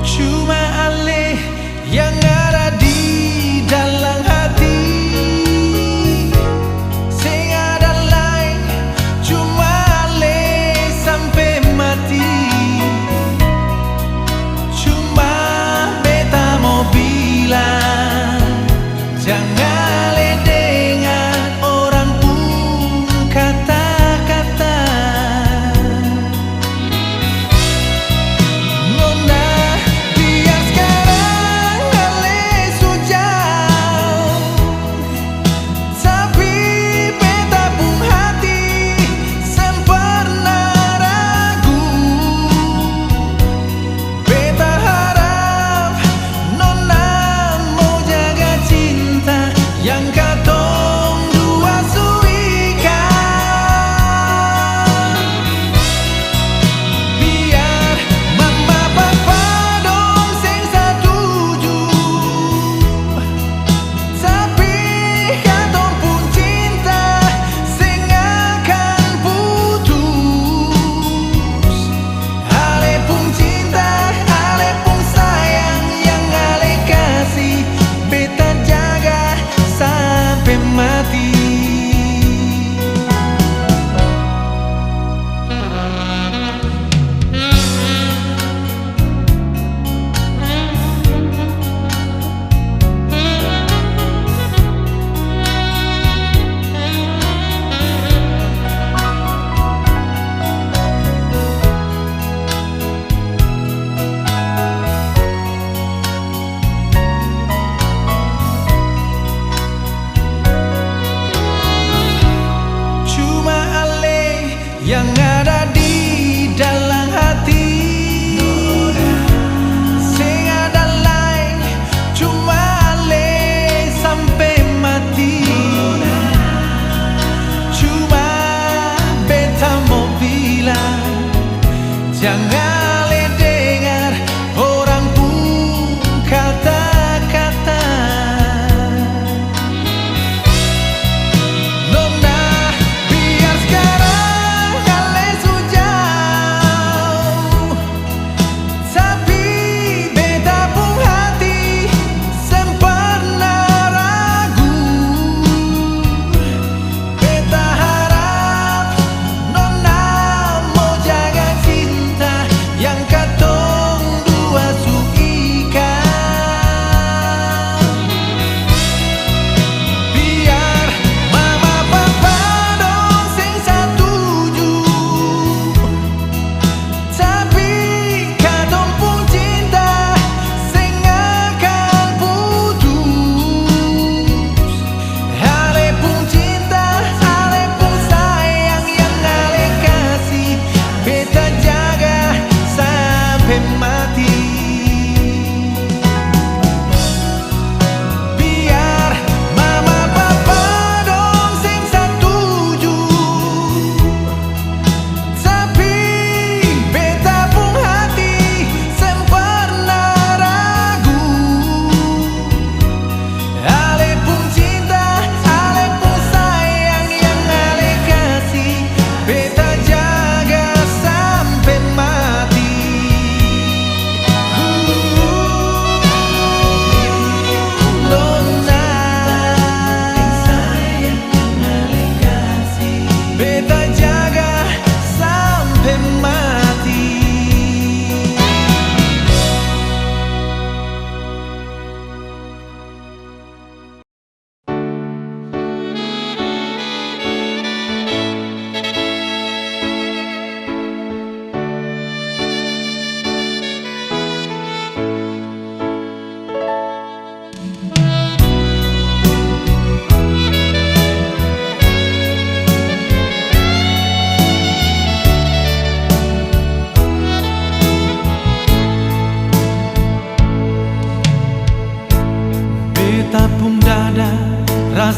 cuma ale yang ada di dalam hati sing ada lain cuma ale sampai mati cuma beta mau bilang jangan yang ada di dalam hati sing ada lain cuma ale sampai mati cuma beta mau bilang jangan ale dengar orang pun kata-kata nona biar sekarang ale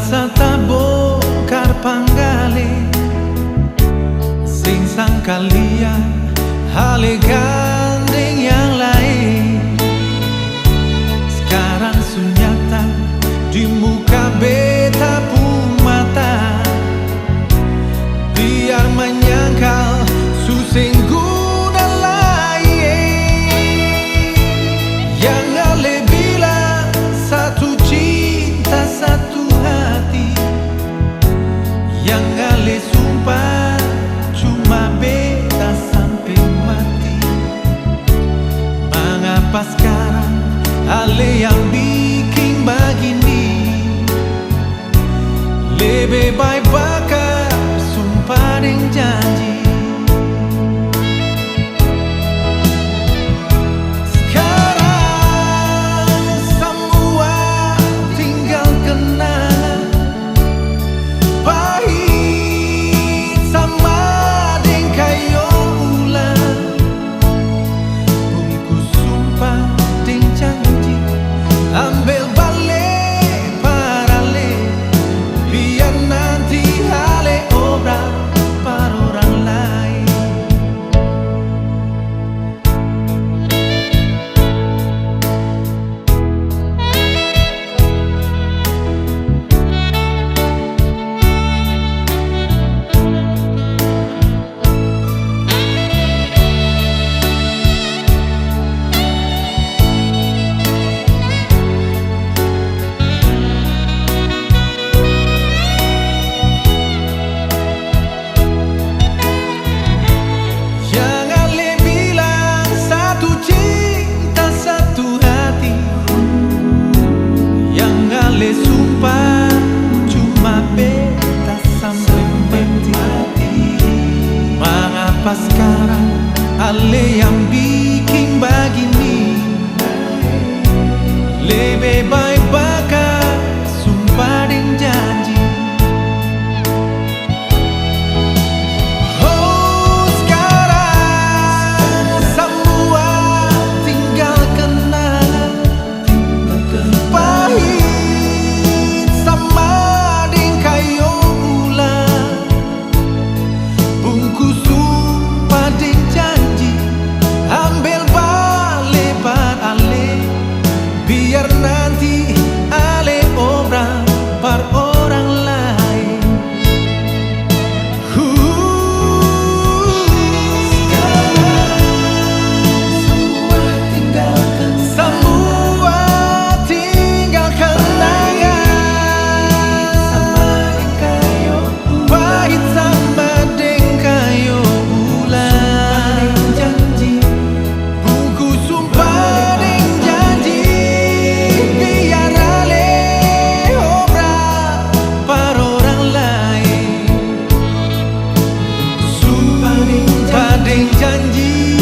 Rasa tak bongkar panggale sing sangka liat hale gandeng yang lain. Sekarang sunyata di muka beta pun mata, biar menyangkal suseng guna lain. Yang ale bilang satu cinta satu hati, yang ale sumpah cuma beta sampai mati. Mengapa sekarang ale yang bikin begini? Lebih baik bakar sumpah dan janji. Sekarang semua tinggal kenangan pahit sama deng kayo ulang. Bungkus sumpah dan janji, ambil balik parale, biar nanti hale obrak par orang lain. Yang ale bilang satu cinta satu hati, yang ale sumpah cuma beta sampai mati. Mengapa sekarang ale yang bikin begini? Lebih baik bakar sumpah dan janji. Oh, sekarang semua tinggal kenangan pahit sama deng kayo ulang. Bungkus sumpah dan janji, ambil balik par ale, biar nanti ale obrak par orang lain. Semua tinggal kenangan pahit sama deng kayo ulang. Bungkus sumpah dan janji, biar ale obrak par orang lain. Sumpah dan janji,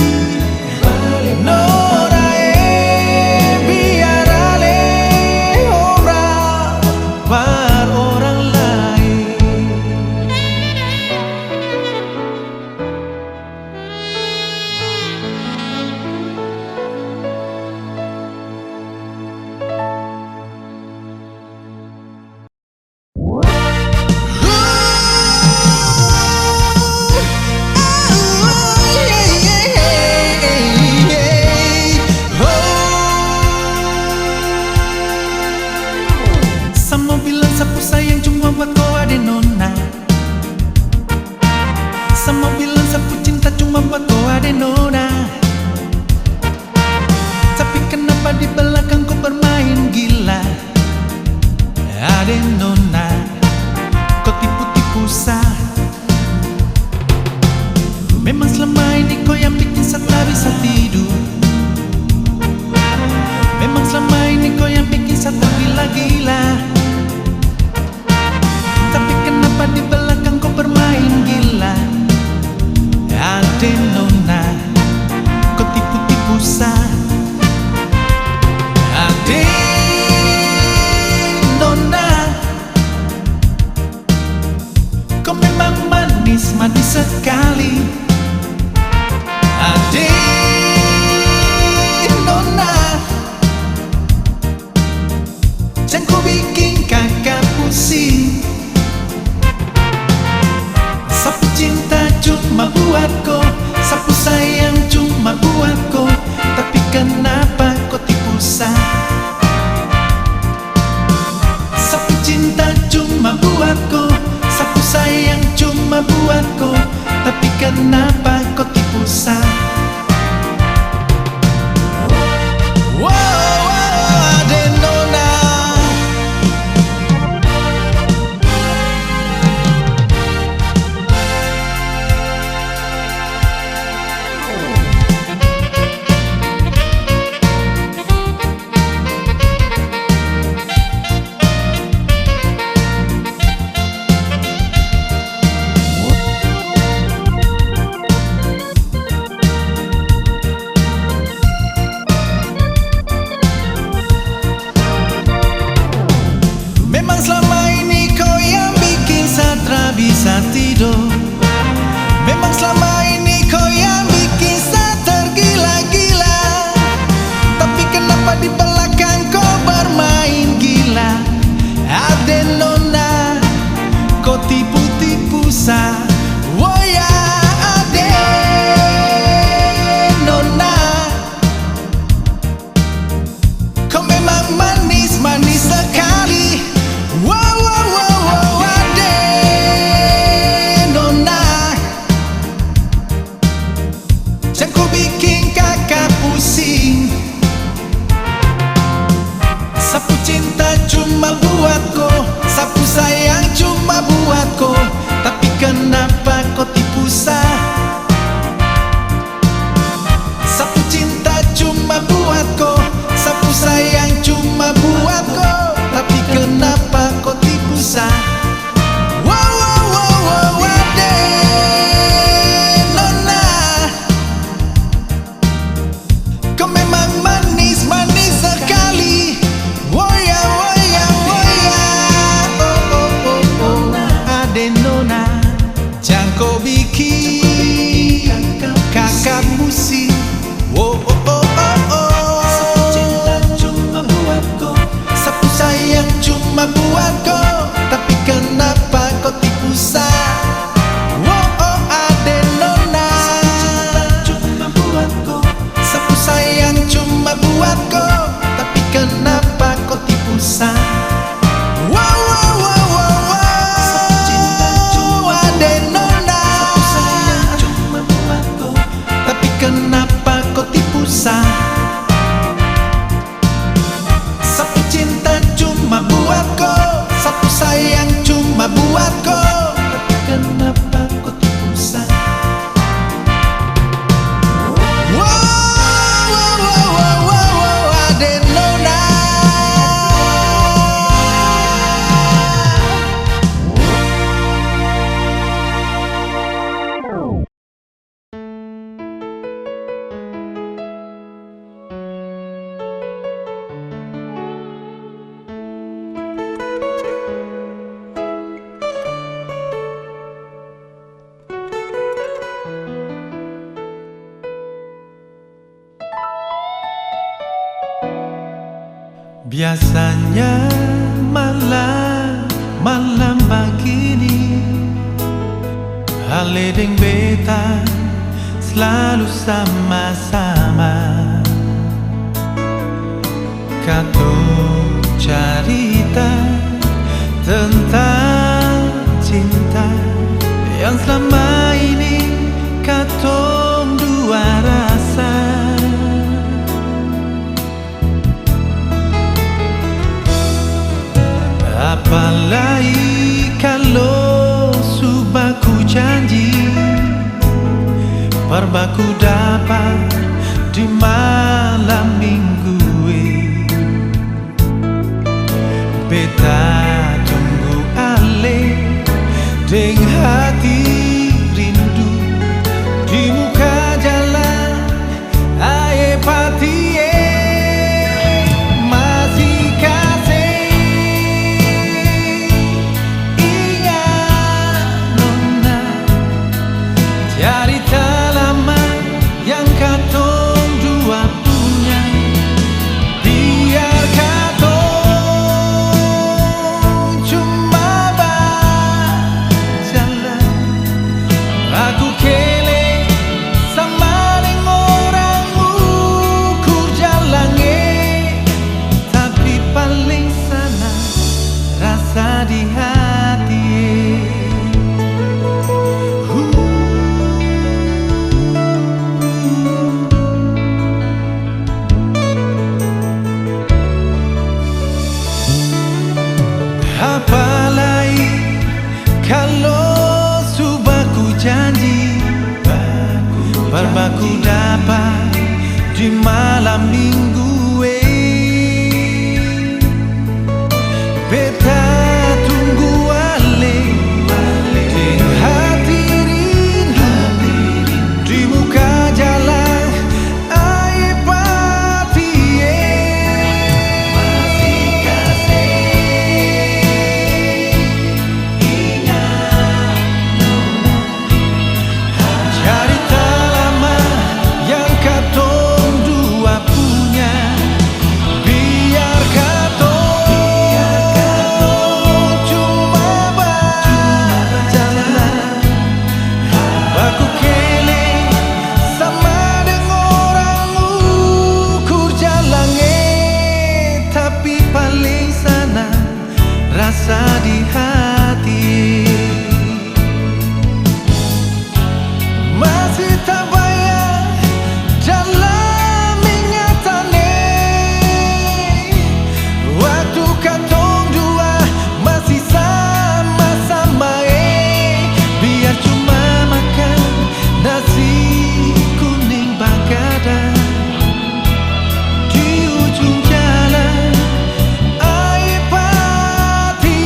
biar ale obrak par orang lain. Sama bilang sapu sayang cuma buat kau ada nona. Sama bilang sapu cinta cuma buat kau ada nona. Tapi kenapa di belakang kau bermain gila? Ada nona, kau tipu-tipu sah. Memang selama ini kau yang bikin saya tak bisa tidur. Memang selama ini kau yang bikin saya tak gila-gila. Tapi kenapa di belakang kau bermain gila? Ade nona, kau tipu-tipu sah. Ade nona, kau memang manis-manis sekali. Ade nona, jangan kau bikin kakak pusing. Sapu cinta cuma buatku, sapu sayang cuma buatku, tapi kenapa kau tipu saya? Sapu cinta cuma buatku, sapu sayang cuma buatku, tapi kenapa kau tipu saya? Memang selama ini kau yang bikin Satra bisa tidur. Memang selama ini kau yang bikin saya tergila-gila. Tapi kenapa di belakang kau bermain gila? Ade nona, kau tipu-tipu saya. Oh ya ade nona, kau memang manis-manis sekali. Wow, wow, wow, wow, ade nona, jangan kau bikin kakak pusing. Sapu cinta cuma buatku, sapu sayang cuma buatku, tapi kenapa kau tipu saya? Sapu cinta cuma buatku, sapu sayang cuma buatku, tapi kenapa kau tipu saya? Wow, wow, wow, wow, ade nona, kau memang manis-manis sekali. Oh ya, oh ya, oh ya, oh, oh, oh, oh, ade nona, jangan kau bikin kakak pusing. Oh, oh, oh, oh, oh. Sapu cinta cuma buatku, sapu sayang cuma buatku, tapi kenapa kau tipu saya? Oh, oh, ade nona, sapu cinta cuma buatku, sapu sayang cuma buatku, tapi kenapa kau tipu saya? Wow, wow, wow, wow, wow. Sapu cinta cuma ade nona, sapu sayang cuma buatku, tapi kenapa kau tipu saya? Sapu cinta cuma buatku, sapu sayang cuma buatku, tapi kenapa kau tipu saya? Wow, wow, wow, wow, wow, wow, ade nona. Biasanya malam begini Ale deng beta selalu sama-sama. Kau cerita tentang cinta yang selama ini katong dua rasa. Apalagi kalau subaku janji perbaku dapat di malam minggu. Beta tunggu ale deng hati rindu di muka jalan aye pati masih kasih ingat nona cerita lama yang katong dua punya. Biar katong cuma Coba ku dapat di malam minggu beta tunggu ale di hati rindu di muka jalan ai pati masih kasih ingat cerita lama yang katong dua punya. Biar katong cuma berjalan, baku kele sama dengan orang ukur jalannya, tapi paling sana rasa di hati. Masih tak bayar dalam ingatannya, waktu katong dua masih sama-sama biar cuma makan nasi kuning bagada di ujung jalan ai pati.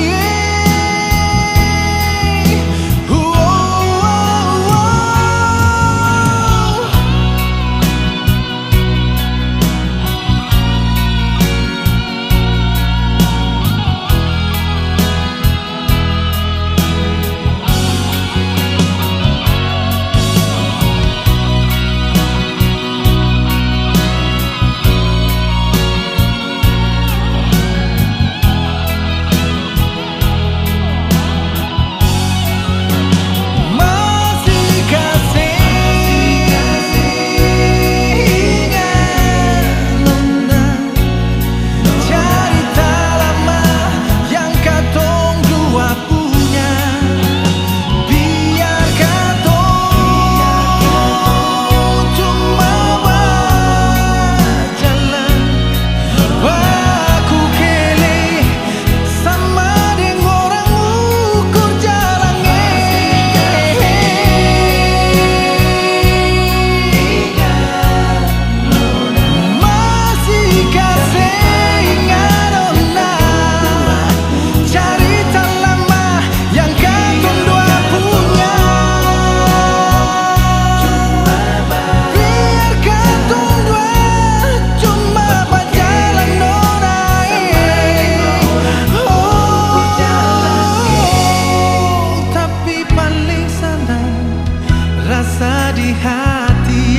Rasa di hati,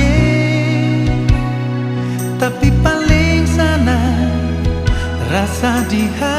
tapi paling sana rasa di hati.